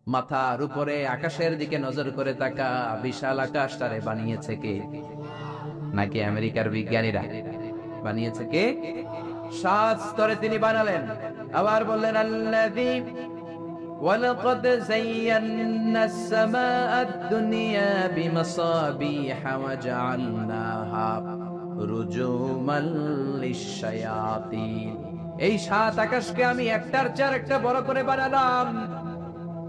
মাথার উপরে আকাশের দিকে নজর করে তাকা, বিশাল আকাশটারে বানিয়েছে কে? নাকি আমেরিকার বিজ্ঞানীরা? বানিয়েছে কে? 7 স্তরে তিনি বানালেন। আবার বললেন আল্লাযী ওয়ালাকাদ যায়্যানা আস-সামাআ আদ-দুনিয়া বিমাসাবিহা ওয়া জাআলনাহা রুজুমান লিশ-শায়াতিন। এই 7 আকাশকে আমি একটার চেয়ে একটা বড় করে বানালাম।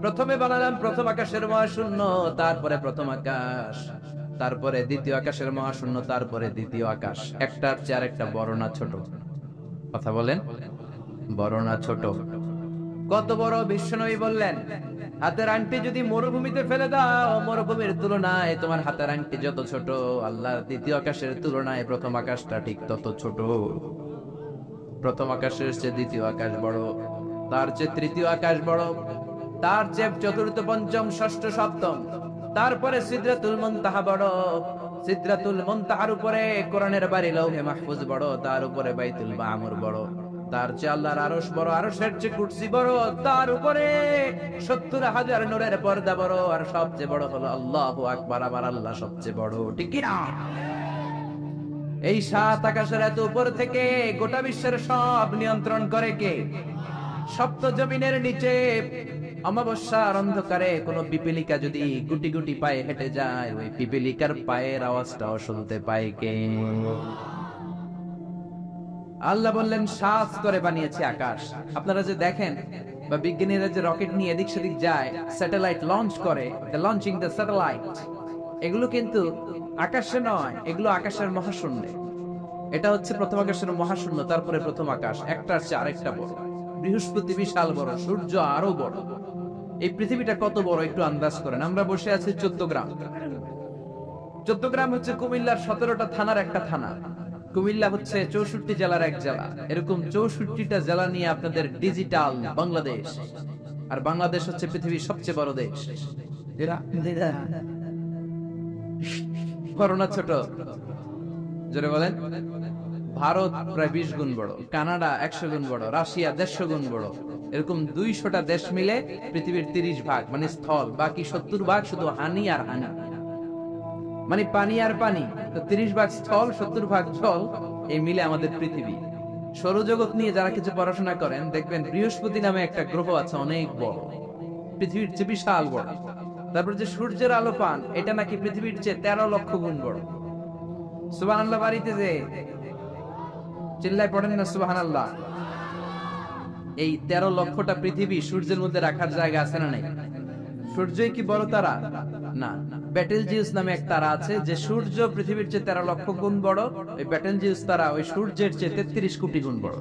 প্রথমে বানালাম প্রথম আকাশের মহাশূন্য, তারপরে প্রথম আকাশ, তারপরে দ্বিতীয় আকাশের মহাশূন্য, তারপরে দ্বিতীয় আকাশ। একটার চেয়ে আরেকটা বড় না ছোট? কথা বলেন, বড় না ছোট? কত বড়? বিশ্বনবী বললেন, হাতের আংটি যদি মরুভূমিতে ফেলে দাও, মরুভূমির তুলনায় তোমার হাতের আংটি যত ছোট, আল্লাহর দ্বিতীয় আকাশের তুলনায় প্রথম আকাশটা ঠিক তত ছোট। প্রথম আকাশের চেয়ে দ্বিতীয় আকাশ বড়, তার চেয়ে তৃতীয় আকাশ বড়, তার চেয়ে চতুর্থ, পঞ্চম, ষষ্ঠ, সপ্তম, তারপরে সিদরাতুল মুনতাহা বড়, সিদরাতুল মুনতাহার উপরে কোরআনের বাড়ি লৌহে মাহফুজ বড়, তার উপরে বাইতুল মামুর বড়, তার চেয়ে আল্লাহর আরশ বড়, আরশের চেয়ে কুরসি বড়, তার উপরে 70,000 নূরের পর্দা বড়, আর সবচেয়ে বড় হলো আল্লাহু আকবার, আমার আল্লাহ সবচেয়ে বড়। ঠিক কি না? এই 7 আকাশের এত উপর থেকে গোটা বিশ্বের সব নিয়ন্ত্রণ করে কে? সপ্ত জমিনের নিচে অমাবস্যার অন্ধকারে কোন পিপীলিকা যদি গুটি গুটি পায়ে হেঁটে যায়, ওই পিপীলিকার পায়ের আওয়াজটাও শুনতে পায় কে? আল্লাহ বললেন 7 স্তরে বানিয়েছে আকাশ। আপনারা যে দেখেন বা বিজ্ঞানীরা যে রকেট নিয়ে এদিক সেদিক যায়, স্যাটেলাইট লঞ্চ করে, লঞ্চিং দ্য স্যাটেলাইট, এগুলো কিন্তু আকাশে নয়, এগুলো আকাশের মহাশূন্যে। এটা হচ্ছে প্রথম আকাশের মহাশূন্য, তারপরে প্রথম আকাশ, একটার চেয়ে আরেকটা বড়। বৃহস্পতি বিশাল বড়, সূর্য আরো বড়। এই পৃথিবীটা কত বড় একটু আন্দাজ করেন। আমরা বসে আছি 14 গ্রাম। 14 গ্রাম হচ্ছে কুমিল্লার 17টা থানার একটা থানা। কুমিল্লা হচ্ছে 64 জেলার এক জেলা। এরকম 64টা জেলা নিয়ে আপনাদের ডিজিটাল বাংলাদেশ। আর বাংলাদেশ হচ্ছে পৃথিবীর সবচেয়ে বড় দেশ। বড় না ছোট? জোরে বলেন। ভারত প্রায় 20 গুণ বড়, কানাডা 100 গুণ বড়, রাশিয়া 150 গুণ বড়। এরকম 200টা দেশ মিলে পৃথিবীর 30 ভাগ মানে স্থল, বাকি 70 ভাগ শুধু হানি আর হানি, মানে পানি আর পানি। তো 30 ভাগ স্থল, 70 ভাগ জল, এই মিলে আমাদের পৃথিবী। সৌরজগৎ নিয়ে যারা কিছু পড়াশোনা করেন দেখবেন বৃহস্পতি নামে একটা গ্রহ আছে, অনেক বড়, পৃথিবীর চেয়ে বিশাল বড়। তারপর যে সূর্যের আলো পান, এটা নাকি পৃথিবীর চেয়ে 13 লক্ষ গুণ বড়। সুবহানাল্লাহ। বাড়িতে যে চিল্লায় পড়েন না সুবহানাল্লাহ। এই 13 লক্ষটা পৃথিবী সূর্যের মধ্যে রাখার জায়গা আছে না নাই? সূর্যই কি বড় তারা? না। ব্যাটেলজিউস নামে এক তারা আছে, যে সূর্য পৃথিবীর চেয়ে 13 লক্ষ গুণ বড়। ওই ব্যাটেলজিউস তারা ওই সূর্যের চেয়ে 33 কোটি গুণ বড়।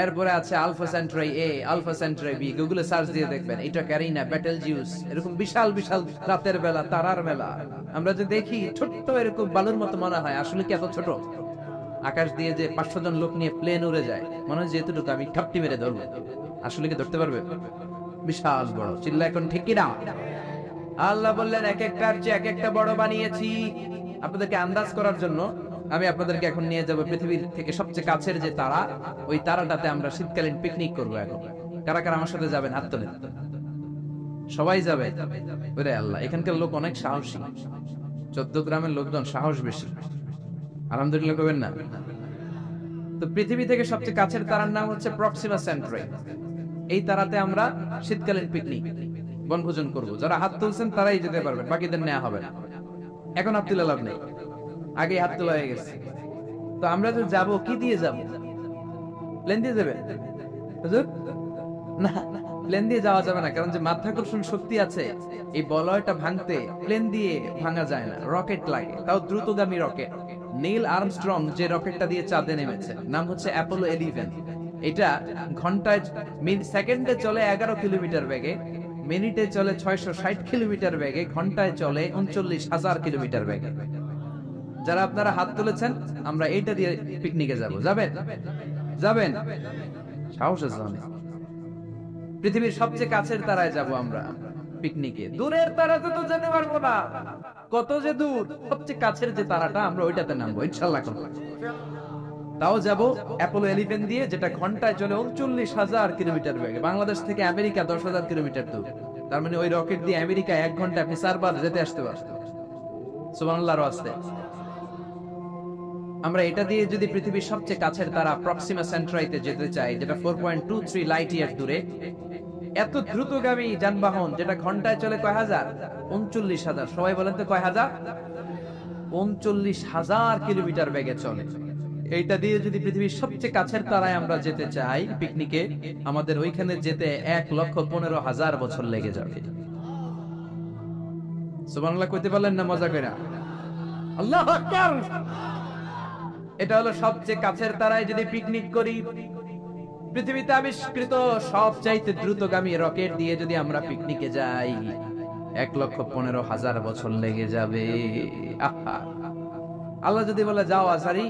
এরপরে আছে আলফা সেন্ট্রাই এ, আলফা সেন্ট্রাই বি, গুগলে সার্চ দিয়ে দেখবেন। এটা ক্যারিনা, ব্যাটেলজিউস, এরকম বিশাল বিশাল রাতের বেলা তারার মেলা। আমরা যে দেখি ছোট্ট এরকম বালুর মতো মনে হয়, আসলে কি এত ছোট? আকাশ দিয়ে যে 500 জন লোক নিয়ে প্লেন উড়ে যায়, মনে হয় যেহেতুটুকু আমি ঠাপটি মেরে ধরবো। আসলে কি ধরতে পারবে? বিশাল বড়। চিল্লা এখন ঠিক কিনা? আল্লাহ বললেন এক একটার চেয়ে এক একটা বড় বানিয়েছি। আপনাদেরকে আন্দাজ করার জন্য আমি আপনাদেরকে এখন নিয়ে যাব পৃথিবীর থেকে সবচেয়ে কাছের যে তারা, ওই তারাটাতে আমরা শীতকালীন পিকনিক করবো। এখন কারা কারা আমার সাথে যাবেন? হাত তোলেন। সবাই যাবে? ওরে আল্লাহ, এখানকার লোক অনেক সাহসী। 14 গ্রামের লোকজন সাহস বেশি। আলহামদুলিল্লাহ করবেন না? তো পৃথিবী থেকে সবচেয়ে কাছের তারার নাম হচ্ছে প্রক্সিমা সেন্ট্রাই। এই তারাতে আমরা শীতকালীন পিকনিক বনভোজন করব। যারা হাত তুলছেন তারাই যেতে পারবেন, বাকিদের নেওয়া হবে না। এখন হাত তুলে লাভ নেই, আগে হাত তোলা হয়ে গেছে। তো আমরা যে যাব, কি দিয়ে যাব? প্লেন দিয়ে যাবে হুজুর? না, প্লেন দিয়ে যাওয়া যাবে না, কারণ যে মাধ্যাকর্ষণ শক্তি আছে এই বলয়টা ভাঙতে প্লেন দিয়ে ভাঙা যায় না, রকেট লাগে, তাও দ্রুতগামী রকেট। নীল আর্মস্ট্রং যে রকেটটা দিয়ে চাঁদে নেমেছে, নাম হচ্ছে অ্যাপোলো 11। এটা ঘন্টায় সেকেন্ডে চলে 11 কিলোমিটার বেগে, মিনিটে চলে 660 কিলোমিটার বেগে, ঘন্টায় চলে 39,000 কিলোমিটার বেগে। যারা আপনারা হাত তুলেছেন, আমরা এইটা দিয়ে পিকনিকে যাব। যাবেন? যাবেন? সাহস আছে অনেক। পৃথিবীর সবচেয়ে কাছের তারায় যাব আমরা পিকনিকে। দূরের তারাতে তো যেতে পারবো না, কত যে দূর। সবচেয়ে কাছের যে তারাটা, আমরা ওইটাতে নামবো ইনশাআল্লাহ। তাও যাব অ্যাপোলো 11 দিয়ে, যেটা ঘন্টায় চলে 39,000 কিলোমিটার বেগে। বাংলাদেশ থেকে আমেরিকা 10,000 কিলোমিটার দূর। তার মানে ওই রকেট দিয়ে আমেরিকা 1 ঘন্টা আপনি 4 বার যেতে আসতে পারছেন। সুবহানাল্লাহর ওয়াস্তে। আমরা এটা দিয়ে যদি পৃথিবীর সবচেয়ে কাছের তারা প্রক্সিমা সেন্ট্রাইতে যেতে চাই, যেটা 4.23 লাইট ইয়ার দূরে, এত দ্রুতগামী যানবাহন যেটা ঘন্টায় চলে কয় হাজার? 39,000। সবাই বলেন তো কয় হাজার? 39,000 কিলোমিটার বেগে চলে। এইটা দিয়ে যদি পৃথিবীর সবচেয়ে কাছের তারায় আমরা যেতে চাই পিকনিকে, আমাদের ওইখানে যেতে 1,15,000 বছর লেগে যাবে। সুবহানাল্লাহ কইতে পারলেন না মজা কইরা? আল্লাহু আকবার। এটা হলো সবচেয়ে কাছের তারায় যদি পিকনিক করি, পৃথিবীতে আবিষ্কৃত সবচাইতে দ্রুতগামী রকেট দিয়ে যদি আমরা পিকনিকে যাই, 1,15,000 বছর লেগে যাবে। আহা, আল্লাহ যদি বলে যাও আসারি,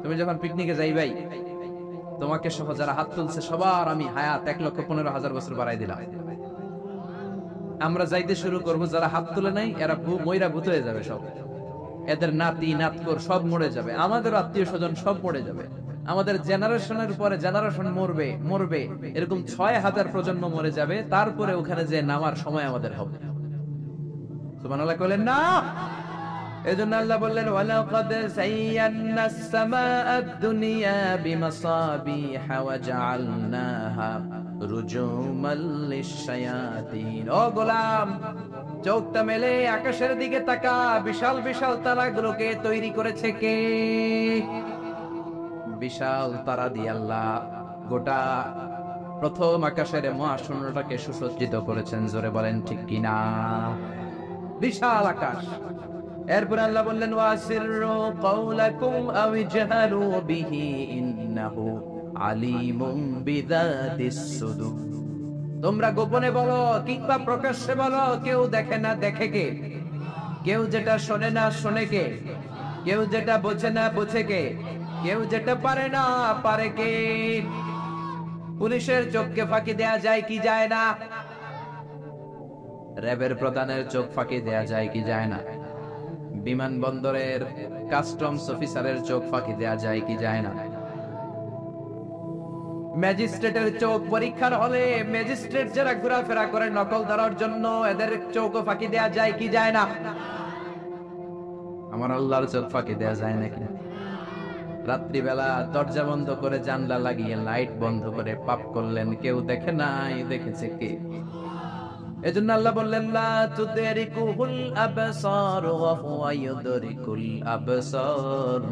তুমি যখন পিকনিকে যাইবাই, তোমাকে সহ যারা হাত তুলছে সবার আমি হায়াত 1,15,000 বছর বাড়াই দিলাম। আমরা যাইতে শুরু করব, যারা হাত তুলে নাই এরা মইরা ভূত হয়ে যাবে সব। এদের নাতি নাতকর সব মরে যাবে, আমাদের আত্মীয় স্বজন সব মরে যাবে, আমাদের জেনারেশনের পরে জেনারেশন মরবে মরবে, এরকম 6,000 প্রজন্ম মরে যাবে। তারপরে ওখানে যে নামার সময় আমাদের হবে। সুবহানাল্লাহ বলেন না? এজন্য আল্লাহ বললেন ওয়ালাকাদ যায়্যানাস সামাআদ দুনিয়া বিমাসাবিহা ওয়া জাআলনাহা রুজুমাল লিশ-শায়াতিন। ও গোলাম, চোখটা মেলে আকাশের দিকে তাকা, বিশাল বিশাল তারাগুলোকে তৈরি করেছে কে? বিশাল তারা দিয়ে আল্লাহ গোটা প্রথম আকাশের মহাশূন্যটাকে সুসজ্জিত করেছেন। জোরে বলেন ঠিক কিনা? বিশাল আকাশ। এরপর আল্লাহ বললেন ওয়াসিররু কাওলাকুম আও ইজহারু বিহি ইন্নাহু আলিমুম বিযাতিস সুদূর। তোমরা গোপনে বলো কিংবা প্রকাশ্যে বলো, কেউ দেখে না দেখে কে? কেউ যেটা শোনে না শোনে কে? কেউ যেটা বোঝে না বোঝে কে? কেউ যেটা পারে না পারে কে? পুলিশের চোখকে ফাঁকি দেয়া যায় কি যায় না? র্যাবের প্রধানের চোখ ফাঁকি দেয়া যায় কি যায় না? বিমানবন্দরের কাস্টমস অফিসারের চোখ ফাঁকি দেয়া যায় কি যায় না? ম্যাজিস্ট্রেটের চোখ পরীক্ষার হলে ম্যাজিস্ট্রেট যারা ঘোরাফেরা করে নকল ধরার জন্য, এদের চোখও ফাঁকি দেয়া যায় কি যায় না? আমার আল্লাহর চোখ ফাঁকি দেয়া যায় নাকি? রাত্রিবেলা দরজা বন্ধ করে জানলা লাগিয়ে লাইট বন্ধ করে পাপ করলেন, কেউ দেখে নাই, দেখেছে কে? এজন্য আল্লাহ বললেন লা তুদরিকুহুল আবসার ওয়া হুয়া ইউদরিকুল আবসার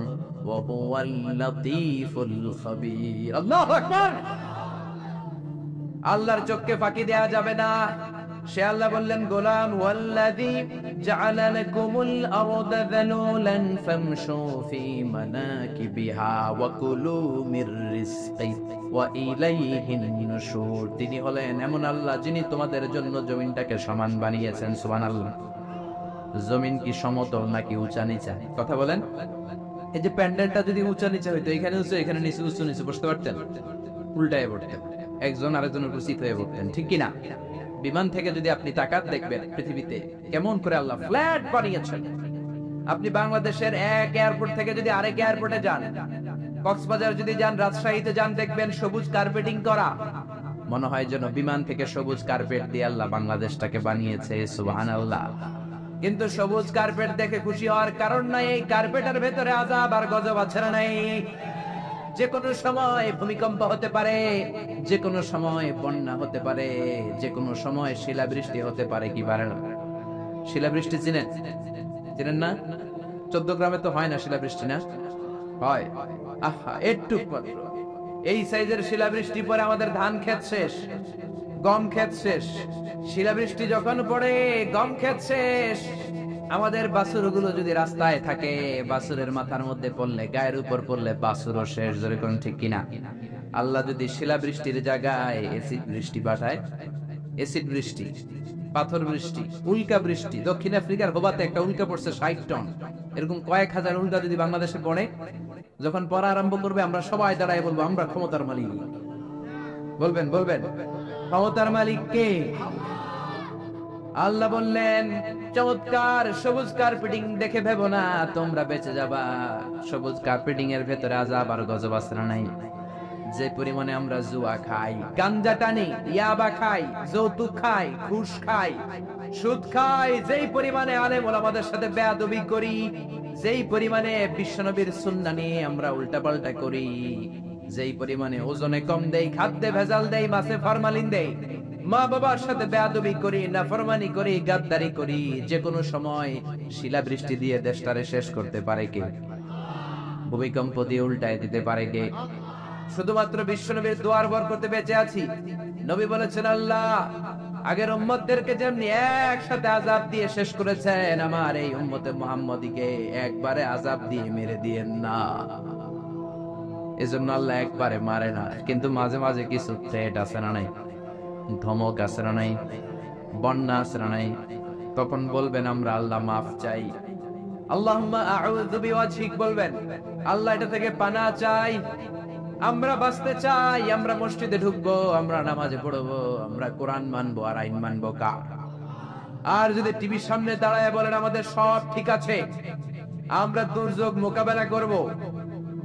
ওয়া হুয়াল লাতীফুল খাবীর। আল্লাহু আকবার। আল্লাহর চোখকে ফাঁকি দেয়া যাবে না। সে আল্লাহ বললেন গোলাম ওয়াল্লাযী জাআলা লাকুমুল আরদা যালুলান ফামশু ফি মানাকিবিহা ওয়া কুলু মির রিজকি ওয়া ইলাইহিন নুশুর। তিনি হলেন এমন আল্লাহ যিনি তোমাদের জন্য জমিনটাকে সমান বানিয়েছেন। সুবহানাল্লাহ। জমিন কি সমতল নাকি উঁচা নিচা? কথা বলেন। এই যে প্যান্ডেলটা যদি উঁচা নিচা হইতো, এখানে উঁচু এখানে নিচু, উঁচু নিচু বসতে পারতেন? উল্টায় পড়তেন, একজন আরেকজনের উপর চিত হয়ে পড়তেন, ঠিক কিনা? বিমান থেকে যদি আপনি তাকান দেখবেন পৃথিবীতে কেমন করে আল্লাহ ফ্ল্যাট বানিয়েছেন। আপনি বাংলাদেশের এক এয়ারপোর্ট থেকে যদি আরেক এয়ারপোর্টে যান, কক্সবাজার যদি যান, রাজশাহীতে যান, দেখবেন সবুজ কার্পেটিং করা। মনে হয় যেন বিমান থেকে সবুজ কার্পেট দিয়ে আল্লাহ বাংলাদেশটাকে বানিয়েছে। সুবহানাল্লাহ। কিন্তু সবুজ কার্পেট দেখে খুশি হওয়ার কারণ নাই, এই কার্পেটের ভেতরে আযাব আর গজব আছে না নাই? যে কোনো সময় ভূমিকম্প হতে পারে, যে কোনো সময় বন্যা হতে পারে, যে কোনো সময় শিলাবৃষ্টি হতে পারে, কি পারে না? শিলাবৃষ্টি চিনেন? চিনেন না? 14 গ্রামে তো হয় না শিলাবৃষ্টি, না হয়? আহা, একটু মাত্র এই সাইজের শিলাবৃষ্টি পরে আমাদের ধান ক্ষেত শেষ, গম ক্ষেত শেষ। শিলাবৃষ্টি যখন পড়ে গম ক্ষেত শেষ। আমাদের বাছুরগুলো যদি রাস্তায় থাকে, বাছুরের মাথার মধ্যে পড়লে, গায়ের উপর পড়লে বাছুরও শেষ। জোরে কোন ঠিক কিনা? আল্লাহ যদি শিলাবৃষ্টির জায়গায় এসিড বৃষ্টি পাঠায়, এসিড বৃষ্টি, পাথর বৃষ্টি, উল্কা বৃষ্টি। দক্ষিণ আফ্রিকার হোবাতে একটা উল্কা পড়ছে 60 টন। এরকম কয়েক হাজার উল্কা যদি বাংলাদেশে পড়ে, যখন পড়া আরম্ভ করবে আমরা সবাই দাঁড়ায় বলবো আমরা ক্ষমতার মালিক। বলবেন বলবেন ক্ষমতার মালিক কে? আল্লাহ বললেন, চমৎকার সবুজ কার্পেটিং দেখে ভেবো না তোমরা বেঁচে যাবা। সবুজ কার্পেটিং এর ভেতরে আযাব আর গজব আছে না নাই? যে পরিমাণে আমরা জুয়া খাই, গাঞ্জা টানি, ইয়াবা খাই, যৌতুক খাই, ঘুষ খাই, সুদ খাই, যেই পরিমাণে আলেম ওলামাদের সাথে বেয়াদবি করি, যেই পরিমাণে বিশ্বনবীর সুন্নাহ নিয়ে আমরা উল্টাপাল্টা করি, যেই পরিমাণে ওজনে কম দেই, খাদ্যে ভেজাল দেই, মাছে ফরমালিন দেই, মা বাবার সাথে বেয়াদবি করি, নাফরমানি করি, গাদ্দারি করি, যে কোনো সময় শিলাবৃষ্টি দিয়ে দেশটারে শেষ করতে পারে কে? ভূমিকম্প দিয়ে উল্টায় দিতে পারে কে? শুধুমাত্র বিশ্বনবীর দোয়ার বরকতে বেঁচে আছি। নবী বলেছেন, আল্লাহ আগের উম্মতদেরকে যেমনি একসাথে আযাব দিয়ে শেষ করেছেন, আমার এই উম্মতে মুহাম্মদীকে একবারে আযাব দিয়ে মেরে দিয়েন না। এজন্য আল্লাহ একবারে মারে না, কিন্তু মাঝে মাঝে কিছু থ্রেট আছে না নাই? ধমক আছে না নাই? বন্যা আছে না নাই? তখন বলবেন আমরা আল্লাহ মাফ চাই। আল্লাহুম্মা আউযু বিওয়াজহিক বলবেন, আল্লাহ এটা থেকে পানাহ চাই। আমরা বাঁচতে চাই, আমরা মসজিদে ঢুকবো, আমরা নামাজে পড়বো, আমরা কোরআন মানবো আর আইন মানবো কার? আর যদি টিভির সামনে দাঁড়ায় বলেন আমাদের সব ঠিক আছে, আমরা দুর্যোগ মোকাবেলা করব,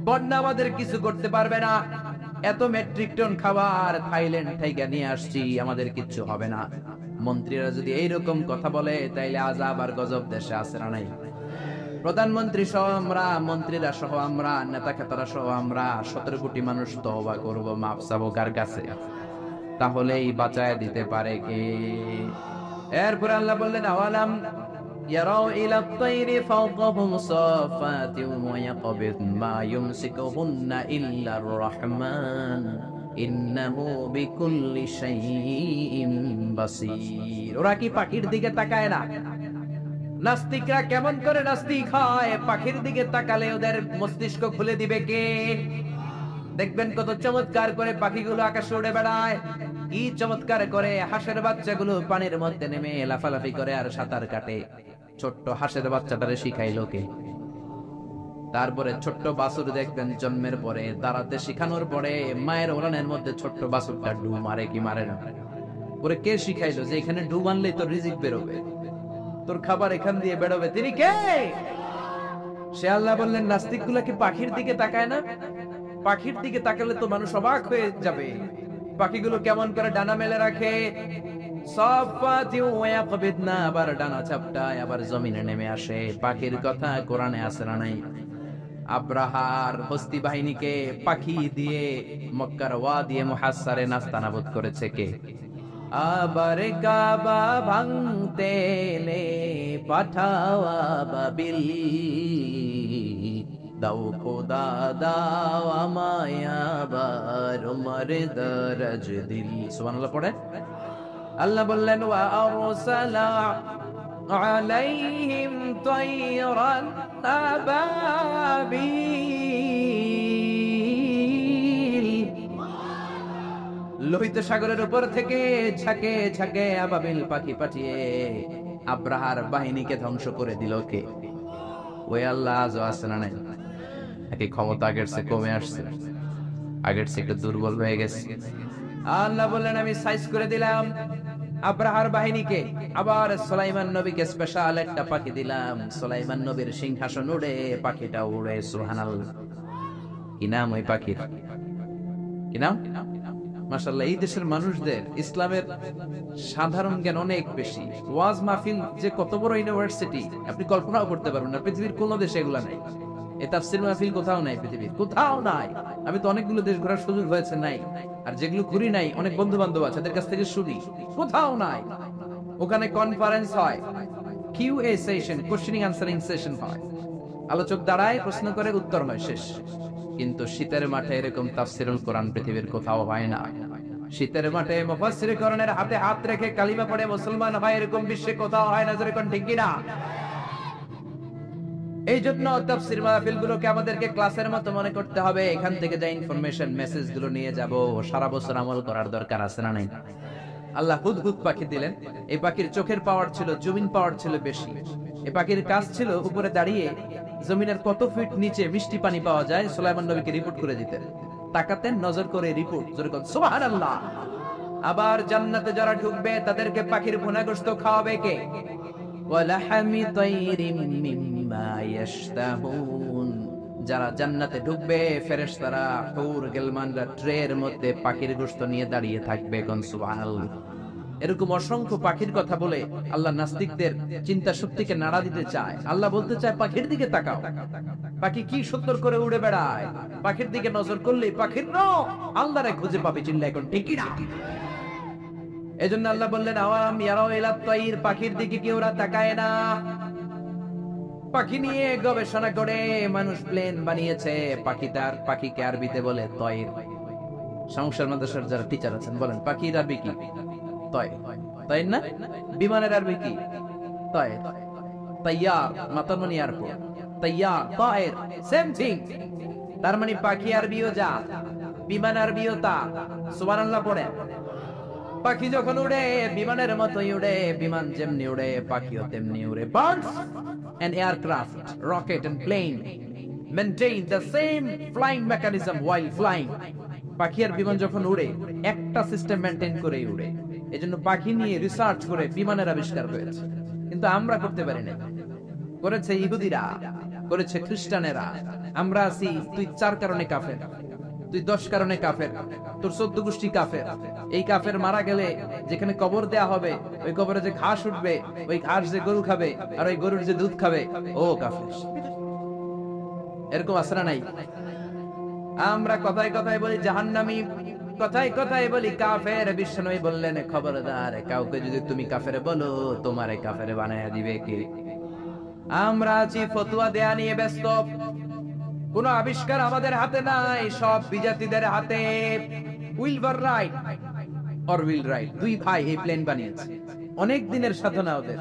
বন্যা আমাদের কিছু করতে পারবে না, এত মেট্রিক টন খাবার থাইল্যান্ড থেকে নিয়ে আসছি, আমাদের কিচ্ছু হবে না, মন্ত্রীরা যদি এইরকম কথা বলে, তাইলে আযাব আর গজব দেশে আছে না নাই? প্রধানমন্ত্রী সহ আমরা, মন্ত্রীরা সহ আমরা, নেতা খেতারা সহ আমরা 17 কোটি মানুষ তওবা করব, মাফ চাবো কার কাছে? তাহলেই বাঁচায় দিতে পারে কে? এরপর আল্লাহ বললেন, আওয়ালাম ইয়ারাউ ইলা তাইরি ফাওকাহুম সাফাতিন ওয়া ইয়াকবিদ মা ইউমসিকুহুন্না ইল্লার রহমান ইন্নাহু বিকুল্লি শাইইন বাসীর। ওরা কি পাখির দিকে তাকায় না? নাস্তিকরা কেমন করে নাস্তিক হয়? পাখির দিকে তাকালে ওদের মস্তিষ্ক খুলে দিবে কে? দেখবেন কত চমৎকার করে পাখিগুলো আকাশে উড়ে বেড়ায়, কি চমৎকার করে হাঁসের বাচ্চাগুলো পানির মধ্যে নেমে লাফালাফি করে আর সাঁতার কাটে। ছোট্ট হাঁসের বাচ্চাটারে শিখাইলো কে? তারপরে ছোট্ট বাছুর দেখবেন জন্মের পরে দাঁড়াতে শিখানোর পরে মায়ের ওলানের মধ্যে ছোট্ট বাছুরটা ডুব মারে কি মারে না? ওরে কে শিখাইলো যে এখানে ডুব আনলেই তোর রিজিক বেরোবে, তোর খাবার এখান দিয়ে বেরোবে? তিনি কে? সে আল্লাহ বললেন, নাস্তিক গুলা কি পাখির দিকে তাকায় না? পাখির দিকে তাকালে তো মানুষ অবাক হয়ে যাবে। পাখিগুলো কেমন করে ডানা মেলে রাখে, আবার ডানা চাপটায়, আবার জমিনে নেমে আসে। পাখির কথা কোরআনে আছে না নাই? আব্রাহার হস্তি বাহিনীকে পাখি দিয়ে মক্কার ওয়াদি মুহাসসারে নাস্তানাবুদ করেছে কে? আবার কাবা ভাঙতে নে পাঠাওয়া বাবিল, দাও খোদা দাও আমায় আবার উমর দরজ দিল। সুবহানাল্লাহ পড়ে। আল্লাহ বললেন, ওয়া আরসালা আলাইহিম তায়রান আবাবিল। লোহিত সাগরের উপর থেকে ঝাঁকে ঝাঁকে আবাবিল পাখি পাঠিয়ে আব্রাহার বাহিনীকে ধ্বংস করে দিল কে? ওই আল্লাহ আজও আছে না নাই? নাকি ক্ষমতা আগের চেয়ে কমে আসছে, আগের চেয়ে একটু দুর্বল হয়ে গেছে? আল্লাহ বললেন, আমি সাইজ করে দিলাম আব্রাহার বাহিনীকে। আবার সুলাইমান নবীকে স্পেশাল একটা পাখি দিলাম, সুলাইমান নবীর সিংহাসন উড়ে, পাখিটা উড়ে। সুবহানাল্লাহ। কি নাম ওই পাখির? কি নাম? মাশাআল্লাহ, এই দেশের মানুষদের ইসলামের সাধারণ জ্ঞান অনেক বেশি। ওয়াজ মাহফিল যে কত বড় ইউনিভার্সিটি আপনি কল্পনাও করতে পারবেন না। পৃথিবীর কোন দেশে এগুলা নাই। এই তাফসীর মাহফিল কোথাও নাই, পৃথিবীর কোথাও নাই। আমি তো অনেকগুলো দেশ ঘোরার সুযোগ হয়েছে, নাই। আর যেগুলো ঘুরি নাই, অনেক বন্ধু বান্ধব আছে, তাদের কাছ থেকে শুনি, কোথাও নাই। ওখানে কনফারেন্স হয়, QA session, questioning answering session হয়, আলোচক দাঁড়ায়, প্রশ্ন করে, উত্তর হয়, শেষ। কিন্তু শীতের মাঠে এরকম তাফসীরুল কোরআন পৃথিবীর কোথাও হয় না। শীতের মাঠে মুফাসসিরে কোরআনের হাতে হাত রেখে কালিমা পড়ে মুসলমান হয়, এরকম বিশ্বে কোথাও হয় না। যেরকম ঠিক কিনা? এই জন্য তাফসীর মাহফিলগুলোকে আমাদেরকে ক্লাসের মতো মনে করতে হবে। এখান থেকে যা ইনফরমেশন, মেসেজ গুলো নিয়ে যাব, সারা বছর আমল করার দরকার আছে না নাই? আল্লাহ হুদহুদ পাখি দিলেন। এই পাখির চোখের পাওয়ার ছিল, জমিন পাওয়ার ছিল বেশি। এই পাখির কাজ ছিল উপরে দাঁড়িয়ে জমিনের কত ফিট নিচে মিষ্টি পানি পাওয়া যায় সুলাইমান নবীকে রিপোর্ট করে দিতেন। তাকাতেন, নজর করে রিপোর্ট। জোরে বলেন সুবহানাল্লাহ। আবার জান্নাতে যারা ঢুকবে তাদেরকে পাখির ভুনা গোশত খাওয়াবে কে? ওয়ালাহামি তাইরিম মিম্মা ইয়াশতাহুন। যারা জান্নাতে ঢুকবে ফেরেশতারা হুর গিলমানরা ট্রের মধ্যে পাখির গোশত নিয়ে দাঁড়িয়ে থাকবে। কোন সুবহানাল্লাহ। এরকম অসংখ্য পাখির কথা বলে আল্লাহ নাস্তিকদের চিন্তা শক্তিকে নাড়া দিতে চায়। আল্লাহ বলতে চায় পাখির দিকে তাকাও, পাখি কি সুন্দর করে উড়ে বেড়ায়, পাখির দিকে নজর করলে পাখির আল্লাহরে খুঁজে পাবে। চিল্লা এখন ঠিক না? এজন্য আল্লাহ বললেন আওয়াম ইয়ারাও ইলা তাইর, পাখির দিকে কি ওরা তাকায় না? পাখি নিয়ে গবেষণা করে মানুষ প্লেন বানিয়েছে। পাখিকে আরবিতে বলে তয়র। সংসার মাদ্রাসার যারা টিচার আছেন বলেন পাখির আরবি কি? তয়। তাই না? বিমানের আরবি কি? তয়। তাইয়ার মাতারমানি এয়ারপোর্ট, তাইয়ার তয়ের সেম থিং। তার মানে পাখি আরবিও যা, বিমান আরবিও তা। সুবহানাল্লাহ পড়েন। পাখি যখন উড়ে বিমানের মতোই উড়ে, বিমান যেমনি উড়ে পাখিও তেমনি উড়ে। Birds and aircraft, rocket and plane maintain the same flying mechanism while flying. পাখি আর বিমান যখন উড়ে একটা সিস্টেম মেইনটেইন করে উড়ে। এজন্য পাখি নিয়ে রিসার্চ করে বিমানের আবিষ্কার হয়েছে। কিন্তু আমরা করতে পারি না। করেছে ইহুদিরা, করেছে খ্রিস্টানেরা। আমরা আছি তুই 4 কারণে কাফের, তুই 10 কারণে কাফের, তোর 14 গোষ্ঠী কাফের। এই কাফের মারা গেলে যেখানে কবর দেয়া হবে ওই কবরে যে ঘাস উঠবে, ওই ঘাস যে গরু খাবে আর ওই গরুর যে দুধ খাবে ও কাফের। এরকম আসরা নাই? আমরা কথায় কথায় বলি জাহান্নামী, কথায় কথায় বলি কাফের। বিশ্বনবী বললেন খবরদার, কাউকে যদি তুমি কাফের বলো তোমারে কাফের বানায়া দিবে কে? আমরা আছি ফতোয়া দেয়া নিয়ে ব্যস্ত। কোন আবিষ্কার আমাদের হাতে নাই, সব বিজাতিদের হাতে। Wilbur right or will write, দুই ভাই এই প্লেন বানিয়েছে। অনেক দিনের সাধনা ওদের।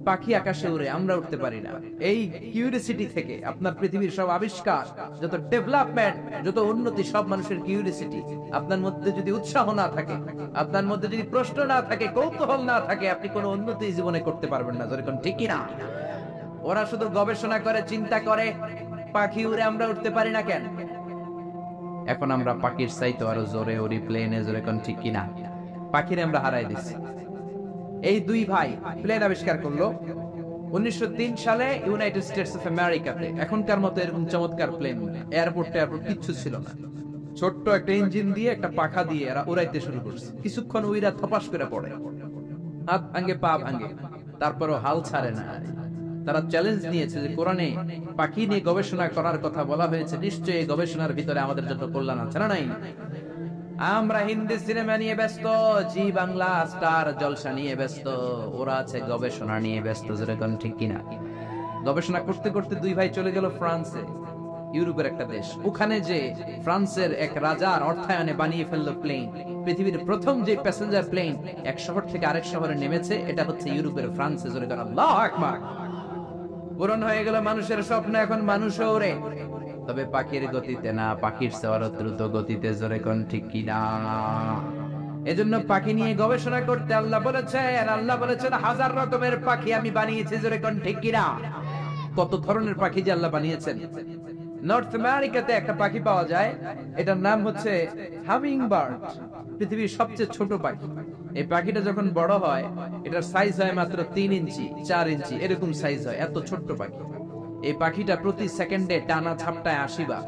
পাখি আকাশে উড়ে, আমরা উঠতে পারি না। এই কিউরিওসিটি থেকে আপনার পৃথিবীর সব আবিষ্কার, যত ডেভেলপমেন্ট, যত উন্নতি, সব মানুষের কিউরিওসিটি। আপনার মধ্যে যদি উৎসাহ না থাকে, আপনার মধ্যে যদি প্রশ্ন না থাকে, কৌতূহল না থাকে, আপনি কোনো উন্নতি জীবনে করতে পারবেন না। যেরকম ঠিক না? ওরা শুধু গবেষণা করে, চিন্তা করে। পাখি উড়ে, আমরা উঠতে পারি না কেন? এখন আমরা পাখির চাইতে আরো জোরে উড়ি প্লেনে। জোরে কোন ঠিক কিনা? পাখিরে আমরা হারাই দিচ্ছি। এই দুই ভাই প্লেন আবিষ্কার করলো 1903 সালে ইউনাইটেড স্টেটস অফ আমেরিকাতে। এখনকার মতো এরকম চমৎকার প্লেন, এয়ারপোর্ট কিচ্ছু ছিল না। ছোট্ট একটা ইঞ্জিন দিয়ে, একটা পাখা দিয়ে এরা উড়াইতে শুরু করছে। কিছুক্ষণ উইরা থপাস করে পড়ে, হাত ভাঙে, পা ভাঙে, তারপরও হাল ছাড়ে না। তারা চ্যালেঞ্জ নিয়েছে যে কোরআনে পাখি নিয়ে গবেষণা করার কথা বলা হয়েছে, নিশ্চয়ই গবেষণার ভিতরে আমাদের জন্য কল্যাণ আছে না নাই? আমরা হিন্দি সিনেমা নিয়ে ব্যস্ত, জি বাংলা স্টার জলসা নিয়ে ব্যস্ত, ওরা আছে গবেষণা নিয়ে ব্যস্ত। যেরকম ঠিক কিনা? গবেষণা করতে করতে দুই ভাই চলে গেল ফ্রান্সে, ইউরোপের একটা দেশ। ওখানে যে ফ্রান্সের এক রাজার অর্থায়নে বানিয়ে ফেললো প্লেন। পৃথিবীর প্রথম যে প্যাসেঞ্জার প্লেন এক শহর থেকে আরেক শহরে নেমেছে, এটা হচ্ছে ইউরোপের ফ্রান্সে। জোরে কর আল্লাহু আকবার। পূরণ হয়ে গেল মানুষের স্বপ্ন, এখন মানুষও ওড়ে, তবে পাখির গতিতে না, পাখির চেয়ে দ্রুত গতিতে। জোরে কোন ঠিক কিনা? এজন্য পাখি নিয়ে গবেষণা করতে আল্লাহ বলেছেন, আল্লাহ বলেছেন 1000 রকমের পাখি আমি বানিয়েছি। জোরে কোন ঠিক কিনা? কত ধরনের পাখি যে আল্লাহ বানিয়েছেন। নর্থ আমেরিকাতে একটা পাখি পাওয়া যায়, এটার নাম হচ্ছে হামিং বার্ড। পৃথিবীর সবচেয়ে ছোট পাখি। এই পাখিটা যখন বড় হয়, এটার সাইজ হয় মাত্র 3 ইঞ্চি 4 ইঞ্চি, এরকম সাইজ হয়। এত ছোট্ট পাখি। এই পাখিটা প্রতি সেকেন্ডে টানা ঝাপটায় 80 বার।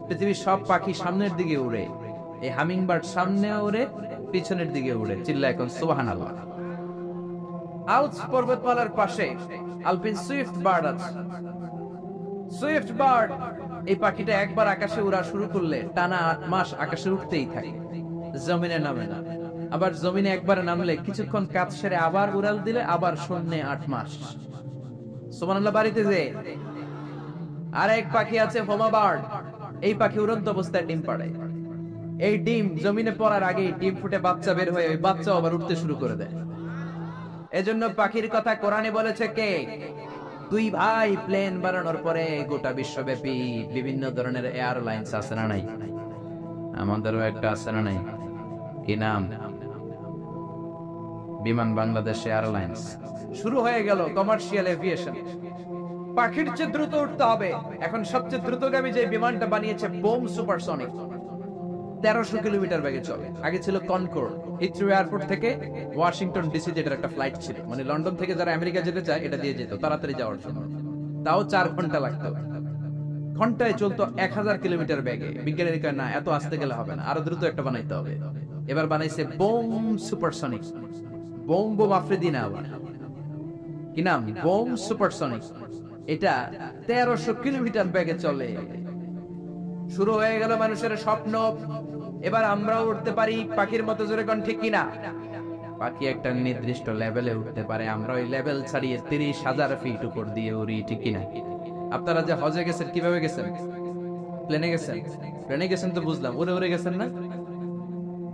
পৃথিবীর সব পাখি সামনের দিকে উড়ে, এই হামিং বার্ড সামনে উড়ে, পিছনের দিকে উড়ে। চিল্লা এখন সুবহানাল্লাহ। আলপস পর্বতমালার পাশে আলপিন সুইফট বার্ড আছে। সুইফট বার্ড, এই পাখিটা একবার আকাশে উড়া শুরু করলে টানা 8 মাস আকাশে উঠতেই থাকে, জমিনে নামে না। আবার জমিনে একবার নামলে কিছুক্ষণ কাজ সেরে আবার উড়াল দিলে আবার শূন্যে 8 মাস। সুবহানাল্লাহ। বাড়িতে যে আরেক পাখি আছে হোমা বার্ড, এই পাখি উড়ন্ত অবস্থায় ডিম পাড়ে। এই ডিম জমিনে পড়ার আগেই ডিম ফুটে বাচ্চা বের হয়ে ওই বাচ্চা আবার উঠতে শুরু করে দেয়। এজন্য পাখির কথা কোরআনে বলেছে কে? দুই ভাই প্লেন বানানোর পরে গোটা বিশ্বব্যাপী বিভিন্ন ধরনের এয়ারলাইন্স আছে না নাই? আমাদেরও একটা আছে না নাই? কি নাম? বিমান বাংলাদেশ এয়ারলাইন্স। শুরু হয়ে গেল কমার্শিয়াল এভিয়েশন। পাখির চেয়ে দ্রুত উঠতে হবে। এখন সবচেয়ে দ্রুতগামী যে বিমানটা বানিয়েছে বোম সুপারসনিক। 1300 কিলোমিটার বেগে চলে। আগে ছিল কনকর্ড, হিথ্রো এয়ারপোর্ট থেকে ওয়াশিংটন ডিসি যেটার একটা ফ্লাইট ছিল, মানে লন্ডন থেকে যারা আমেরিকা যেতে চায় এটা দিয়ে যেত তাড়াতাড়ি যাওয়ার জন্য, তাও 4 ঘন্টা লাগতো। ঘন্টায় চলতো 1000 কিলোমিটার বেগে। বিজ্ঞানীরা কয় না, এত আস্তে গেলে হবে না, আরো দ্রুত একটা বানাইতে হবে। এবার বানাইছে বোম সুপারসনিক, বোম আফ্রিদি না, আবার কি নাম, বোম সুপারসনিক। এটা 1300 কিলোমিটার বেগে চলে। শুরু হয়ে গেল মানুষের স্বপ্ন, এবার আমরাও উঠতে পারি পাখির মতো, জোরে কোন ঠিক কিনা? পাখি একটা নির্দিষ্ট লেভেলে উঠতে পারে, আমরা ওই লেভেল ছাড়িয়ে 30,000 ফিট উপর দিয়ে উড়ি, ঠিক কিনা? আপনারা যে হজে গেছেন কিভাবে গেছেন? প্লেনে গেছেন? প্লেনে গেছেন তো বুঝলাম, উড়ে উড়ে গেছেন না?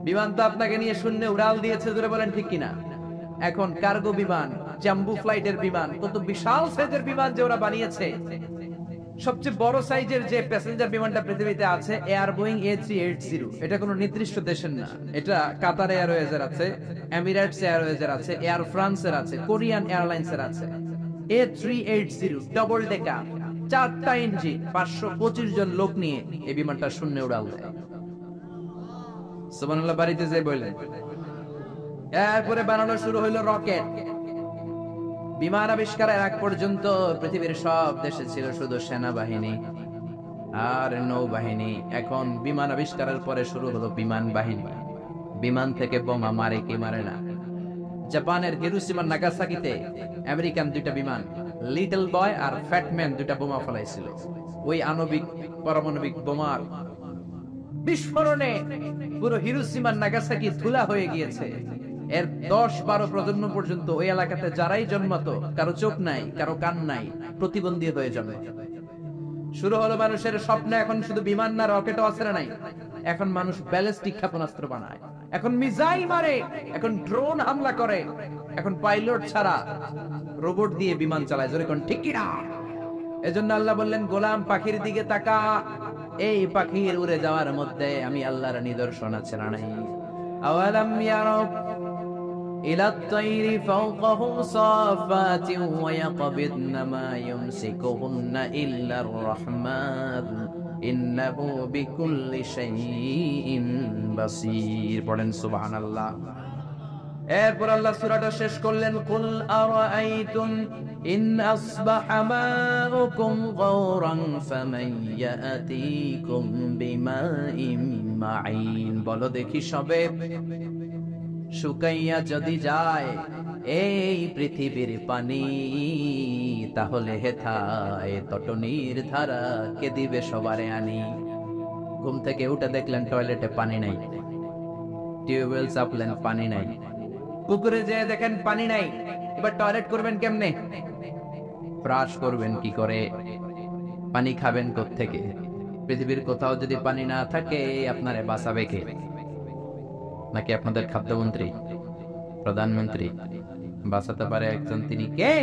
বিমান তো আপনাকে নিয়ে শূন্যে উড়াল দিয়েছে, জোরে বলেন ঠিক কিনা? এখন কার্গো বিমান, জাম্বু ফ্লাইটের বিমান, কত বিশাল সাইজের বিমান যে ওরা বানিয়েছে। সবচেয়ে বড় সাইজের যে প্যাসেঞ্জার বিমানটা পৃথিবীতে আছে এয়ার বোয়িং A380। এটা কোনো নির্দিষ্ট দেশের না, এটা কাতার এয়ারওয়েজের আছে, এমিরেটস এয়ারওয়েজের আছে, এয়ার ফ্রান্সের আছে, কোরিয়ান এয়ারলাইন্সের আছে। A380 ডবল ডেকার, 4টা ইঞ্জিন, 525 জন লোক নিয়ে এই বিমানটা শূন্যে উড়াল দেয়। সুবহানাল্লাহ, বাড়িতে যে বললেন। এরপরে বানানো শুরু হইলো রকেট। বিমান আবিষ্কারের আগ পর্যন্ত পৃথিবীর সব দেশে ছিল শুধু সেনাবাহিনী আর নৌবাহিনী। এখন বিমান আবিষ্কারের পরে শুরু হলো বিমান বাহিনী। বিমান থেকে বোমা মারে কি মারে না। জাপানের হিরোশিমা নাগাসাকিতে আমেরিকান 2টা বিমান, লিটল বয় আর ফ্যাটম্যান, 2টা বোমা ফেলাইছিল। ওই আণবিক পারমাণবিক বোমার বিস্ফোরণে পুরো হিরোশিমা নাগাসাকি ধুলা হয়ে গিয়েছে। এর 10-12 প্রজন্ম পর্যন্ত ওই এলাকাতে যারাই জন্মাতো, কারো চোখ নাই, কারো কান নাই, প্রতিবন্ধী হয়ে জন্মে। শুরু হলো মানুষের স্বপ্ন। এখন শুধু বিমান না, রকেটও আছে না নাই। এখন মানুষ ব্যালিস্টিক ক্ষেপণাস্ত্র বানায়, এখন মিসাইল মারে, এখন ড্রোন হামলা করে, এখন পাইলট ছাড়া রোবট দিয়ে বিমান চালায়, জোরে কোন ঠিক কিনা? এজন্য আল্লাহ বললেন, গোলাম পাখির দিকে তাকা, এই পাখির উড়ে যাওয়ার মধ্যে আমি আল্লাহর নিদর্শন আছে না নাই? আওয়ালাম ইয়ারাউ ইলা আত-তাইরি ফাওকাহুম সাফাতিন ওয়া ইয়াকবিদনা মা ইউমসিকুহুন্না ইল্লা আর-রাহমান ইন্নাহু বিকুল্লি শাইইন বাসীর। পড়েন সুবহানাল্লাহ। এরপর আল্লাহ সূরাটা শেষ করলেন, কুল আরাআইতুম ইন আসবাহা মাউকুম গাওরান ফামান ইয়াতিকুম বিমাইন মাইন। বলো দেখি, সবে শুকাইয়া যদি যায় এই পৃথিবীর পানি, তাহলে হেথায় তটনির ধারা কে দিবে সবারে আনি। ঘুম থেকে উঠে দেখলেন টয়লেটে পানি নাই, টিউবওয়েল চাপলেন পানি নাই, পুকুরে যেয়ে দেখেন পানি নাই, এবার টয়লেট করবেন কেমনে? ব্রাশ করবেন কি করে? পানি খাবেন কোত্থেকে? পৃথিবীর কোথাও যদি পানি না থাকে আপনারে বাঁচাবে কে? নাকি আপনাদের খাদ্যমন্ত্রী, প্রধানমন্ত্রী? বাঁচাতে পারে একজন, তিনি কে?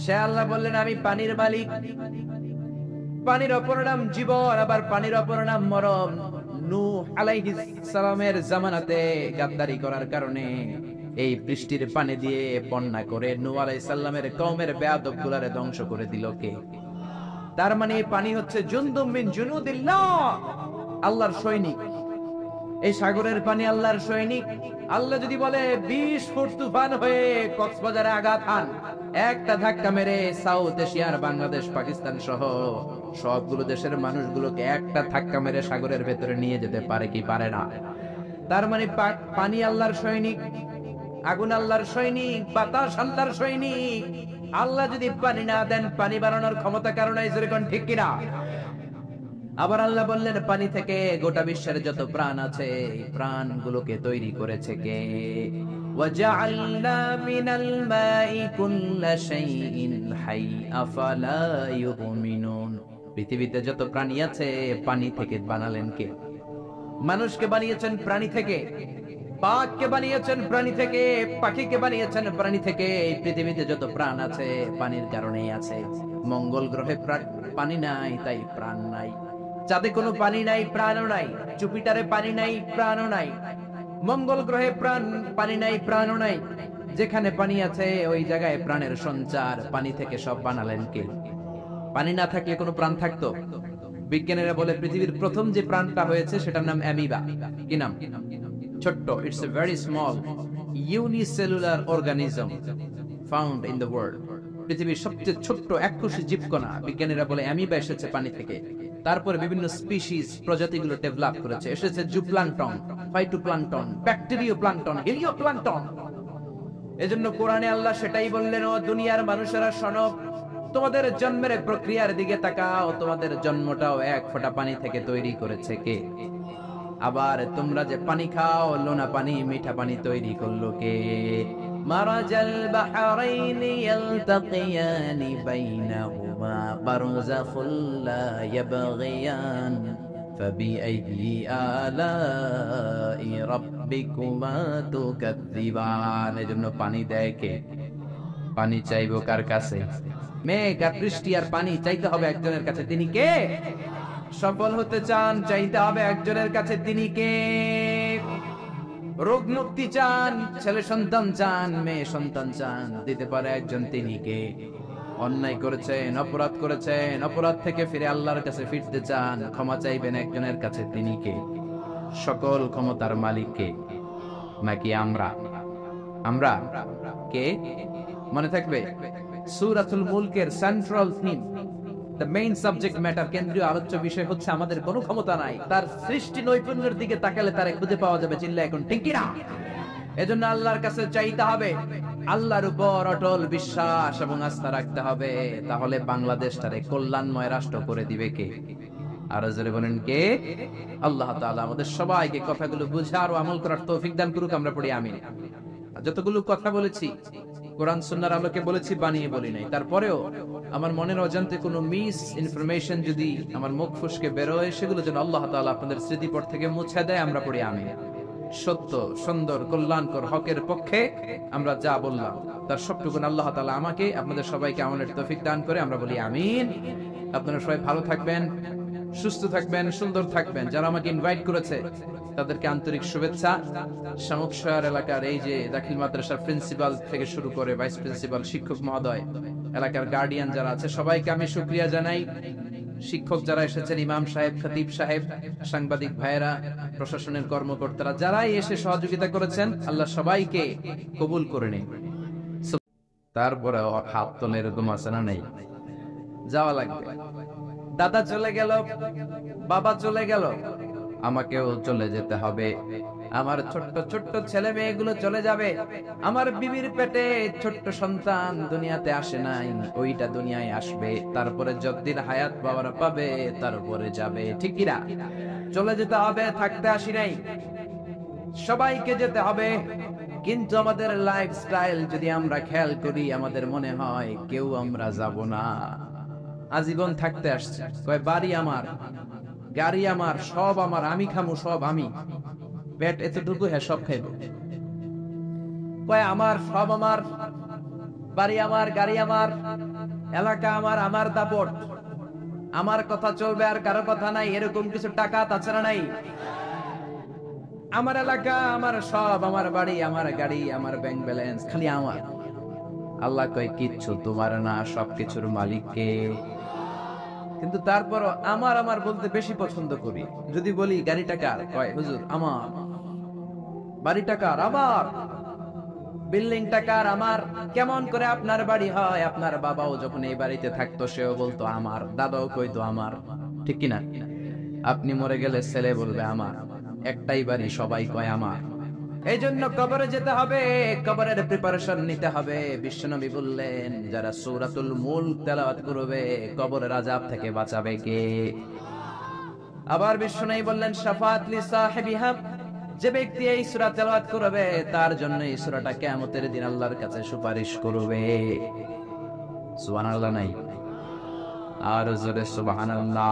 সে আল্লাহ বললেন, আমি পানির মালিক। পানির অপর নাম জীবন, আবার পানির অপর নাম মরণ। নূহ আলাইহিস সালামের জামানাতে গাদ্দারি করার কারণে এই বৃষ্টির পানি দিয়ে বন্যা করে নূহ আলাইহিস সালামের কওমের বেয়াদব গুলারে ধ্বংস করে দিল কে? তার মানে পানি হচ্ছে জুনদুম মিন জুনুদিল্লাহ, আল্লাহর সৈনিক। এই সাগরের পানি আল্লাহর সৈনিক। আল্লাহ যদি বলে 20 ফুট তুফান হয়ে কক্সবাজারে আঘাত হান, একটা ধাক্কা মেরে সাউথ এশিয়ার বাংলাদেশ, পাকিস্তান সহ সবগুলো দেশের মানুষগুলোকে একটা ধাক্কা মেরে সাগরের ভেতরে নিয়ে যেতে পারে কি পারে না? তার মানে পানি আল্লাহর সৈনিক, আগুন আল্লাহর সৈনিক, বাতাস আল্লাহর সৈনিক। আল্লাহ যদি পানি না দেন, পানি বানানোর ক্ষমতা কারণ নাই, যেরকম ঠিক কিনা? আবার আল্লাহ বললেন, পানি থেকে গোটা বিশ্বের যত প্রাণ আছে এই প্রাণগুলোকে তৈরি করেছে কে? ওয়াজআলনা মিনাল মাই কুল্লা শাইইন হাই আফালা ইউমিনুন। পৃথিবীতে যত প্রাণী আছে পানি থেকে বানালেন কে? মানুষকে বানিয়েছেন প্রাণী থেকে, বাঘকে বানিয়েছেন প্রাণী থেকে, পাখিকে বানিয়েছেন প্রাণী থেকে। এই পৃথিবীতে যত প্রাণ আছে পানির কারণেই আছে। মঙ্গল গ্রহে পানি নাই, তাই প্রাণ নাই। চাঁদে কোনো পানি নাই, প্রাণও নাই। জুপিটারে পানি নাই, প্রাণও নাই। মঙ্গল গ্রহে পানি নাই, প্রাণও নাই। যেখানে পানি আছে ওই জায়গায় প্রাণের সঞ্চার। পানি থেকে সব বানালেন কে? পানি না থাকলে কোনো প্রাণ থাকতো? বিজ্ঞানীরা বলে পৃথিবীর প্রথম যে প্রাণটা হয়েছে সেটার নাম অ্যামিবা। কি নাম? ছোট্ট, it's a very small unicellular organism found in the world. পৃথিবীর সবচেয়ে ছোট্ট এককোষী জীবকণা, বিজ্ঞানীরা বলে অ্যামিবা এসেছে পানি থেকে। তারপরে বিভিন্ন স্পিসিস প্রজাতিগুলো ডেভেলপ করেছে, এসেছে জুপ্লাঙ্কটন, ফাইটোপ্লাঙ্কটন, ব্যাকটেরিয়া প্লাঙ্কটন, হেলিওপ্লাঙ্কটন। এজন্য কোরআনে আল্লাহ সেটাই বললেন, ও দুনিয়ার মানুষেরা শোনো, তোমাদের জন্মের প্রক্রিয়ার দিকে তাকাও, তোমাদের জন্মটাও এক ফোঁটা পানি থেকে তৈরি করেছে কে? আবার তোমরা যে পানি খাও, লোনা পানি, মিঠা পানি তৈরি করলো কে? মারাজাল বাহরাইনি ইয়ালতাকিয়ানি বাইনাহুমা বারযাখুল লা ইয়াবগিয়ান ফাবিআইয়ি আলাই রাব্বিকুমা তুকাযযিবান। এজন্য পানি দেয় কে? পানি চাইবো কার কাছে? মেঘ আর বৃষ্টি আর পানি চাইতে হবে একজনের কাছে, তিনি কে? সফল হতে চান, চাইতে হবে একজনের কাছে, তিনি কে? রোগ মুক্তি চান, ছেলে সন্তান চান, মেয়ে সন্তান চান, দিতে পারে একজন, তিনি কে? অন্যায় করেছেন, অপরাধ করেছেন, অপরাধ থেকে ফিরে আল্লাহর কাছে ফিরতে চান, ক্ষমা চাইবেন একজনের কাছে, তিনি কে? সকল ক্ষমতার মালিক কে? নাকি আমরা? আমরা কে? মনে থাকবে সূরাতুল মুলকের central theme, the main subject matter, কেন্দ্রীয় আলোচ্য বিষয় হচ্ছে আমাদের কোনো ক্ষমতা নাই, তার সৃষ্টি নৈপুণ্যের দিকে তাকালে তারে খুঁজে পাওয়া যাবে। চিল্লা এখন ঠিক কি না? এজন্য আল্লাহর কাছে চাইতে হবে, আল্লাহর উপর অটল বিশ্বাস এবং আস্থা রাখতে হবে, তাহলে বাংলাদেশটারে কল্যাণময় রাষ্ট্র করে দিবে কে? আর জোরে বলেন কে? আল্লাহ তাআলা আমাদের সবাইকে কথাগুলো বুঝার ও আমল করার তৌফিক দান করুক। আমরা পড়ি আমিন। যতগুলো কথা বলেছি কোরআন সুন্নাহর আলোকে বলেছি, বানিয়ে বলি নাই। তারপরেও আমার মনের অজান্তে কোনো মিস ইনফরমেশন যদি আমার মুখ ফুসকে বেরোয়, সেগুলো যেন আল্লাহ তাআলা আপনাদের স্মৃতিপট থেকে মুছে দেয়। আমরা পড়ি আমিন। সত্য, সুন্দর, কল্যাণকর, হকের পক্ষে আমরা যা বললাম তার সবটুকুন আল্লাহ তাআলা আমাকে, আপনাদের সবাইকে আমলের তৌফিক দান করে। আমরা বলি আমিন। আপনারা সবাই ভালো থাকবেন, সুস্থ থাকবেন, সুন্দর থাকবেন। যারা আমাকে ইনভাইট করেছে তাদেরকে আন্তরিক শুভেচ্ছা। শামুকশহর এলাকার এই যে দাখিল মাদ্রাসার প্রিন্সিপাল থেকে শুরু করে ভাইস প্রিন্সিপাল, শিক্ষক মহোদয়, এলাকার গার্ডিয়ান যারা আছে, সবাইকে আমি শুকরিয়া জানাই। শিক্ষক যারা এসেছেন, ইমাম সাহেব, খতিব সাহেব, সাংবাদিক ভাইয়েরা, প্রশাসনের কর্মকর্তারা, যারাই এসে সহযোগিতা করেছেন, আল্লাহ সবাইকে কবুল করে নিন। তারপরে হাত তোলে, এরকম আছে না? নেই, যাওয়া লাগবে। দাদা চলে গেল, বাবা চলে গেল, আমাকেও চলে যেতে হবে। আমার ছোট্ট ছোট্ট ছেলে মেয়েগুলো চলে যাবে। আমার বিবির পেটে ছোট্ট সন্তান দুনিয়াতে আসে নাই, ওইটা দুনিয়ায় আসবে। তারপরে যতদিন হায়াত বাবারা পাবে, তারপরে যাবে। ঠিক কিনা? চলে যেতে হবে, থাকতে আসি নাই। সবাইকে যেতে হবে, কিন্তু আমাদের লাইফস্টাইল যদি আমরা খেয়াল করি, আমাদের মনে হয় কেউ আমরা যাব না। আজীবন থাকতে আসছে, কয় বাড়ি আমার, গাড়ি আমার, সব আমার, আমি খামু সব আমি, পেট এতটুকু, হ্যাঁ সব খাইব। কয় আমার, সব আমার, বাড়ি আমার, গাড়ি আমার, এলাকা আমার, আমার দাপট, আমার কথা চলবে আর কারো কথা নাই, এরকম কিছু টাকা তাছাড়া নাই। আমার এলাকা, আমার সব, আমার বাড়ি, আমার গাড়ি, আমার ব্যাংক ব্যালেন্স, খালি আমার। আল্লাহ কয় কিচ্ছু তোমার না, সবকিছুর মালিক কে? কিন্তু তারপরও আমার আমার বলতে বেশি পছন্দ করি। যদি বলি গাড়িটা কার, কয় হুজুর আমার। বাড়িটা কার? আমার। বিল্ডিংটা কার? আমার। কেমন করে আপনার বাড়ি হয়? আপনার বাবাও যখন এই বাড়িতে থাকতো সেও বলতো আমার, দাদাও কইতো আমার। ঠিক কিনা? আপনি মরে গেলে ছেলে বলবে আমার। একটাই বাড়ি, সবাই কয় আমার। এই জন্য কবরে যেতে হবে, কবরের প্রিপারেশন নিতে হবে। বিশ্বনবী বললেন, যারা সূরাতুল মুলক তেলাওয়াত করবে, কবরের আযাব থেকে বাঁচাবে কে? আবার বিশ্বনবী বললেন, শাফাআত লি সাহিবিহা, যে ব্যক্তি এই সূরা তেলাওয়াত করবে, তার জন্য এই সূরাটা কিয়ামতের দিন আল্লাহর কাছে সুপারিশ করবে। সুবহানাল্লাহ নাই? আর জোরে সুবহানাল্লাহ।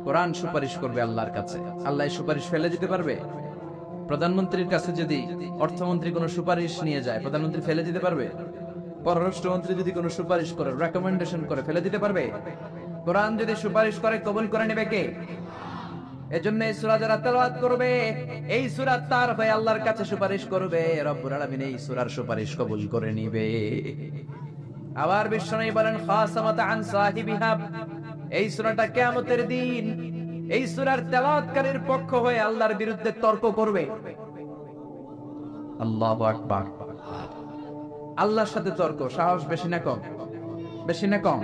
কোরআন সুপারিশ করবে আল্লাহর কাছে। আল্লাহ সুপারিশ ফেলে দিতে পারবে? প্রধানমন্ত্রীর কাছে যদি অর্থমন্ত্রী কোনো সুপারিশ নিয়ে যায়, প্রধানমন্ত্রী ফেলে দিতে পারবে? পররাষ্ট্রমন্ত্রী যদি কোনো সুপারিশ করে, রেকমেন্ডেশন করে, ফেলে দিতে পারবে? কোরআন যদি সুপারিশ করে, কবুল করে নেবে কে? এজন্য এই সূরা যারা তেলাওয়াত করবে, এই সূরা তার হয়ে আল্লাহর কাছে সুপারিশ করবে, রব্বুল আলামিন এই সূরার সুপারিশ কবুল করে নেবে। আবার বিশ্বনবী বলেন, খাসামাত আন সাহিবিহা, এই সূরাটা কিয়ামতের দিন এই সূরার তেলাওয়াতকারীর পক্ষ হয়ে আল্লাহর বিরুদ্ধে তর্ক করবে। আল্লাহু আকবার। আল্লাহর সাথে তর্ক, সাহস বেশি না কম? বেশি না কম?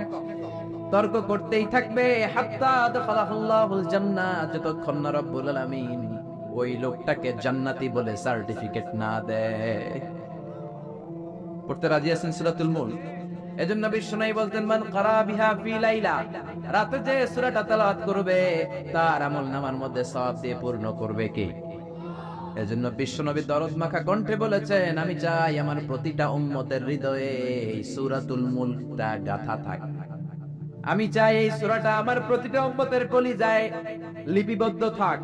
তর্ক করতেই থাকবে হাত্তা আদখালাহুল্লাহুল জান্নাহ, যতক্ষণ না রব্বুল আলামিন ওই লোকটাকে জান্নাতি বলে সার্টিফিকেট না দেয়। পড়তে রাজি আছেন সূরাতুল মুলক? এজন্য বিশ্বনবী বলতেন, মান ক্বারা বিহা ফি লাইলা, রাতে যে সূরাটা তেলাওয়াত করবে তার আমলনামার মধ্যে সওয়াব দিয়ে পূর্ণ করবে কে? এজন্য বিশ্বনবী দরদ মাখা কণ্ঠে বলেছেন, আমি চাই আমার প্রতিটা উম্মতের হৃদয়ে এই সূরাতুল মুলকটা গাঁথা থাক। আমি চাই এই সূরাটা আমার প্রতিটা উম্মতের কলিজায় লিপিবদ্ধ থাক।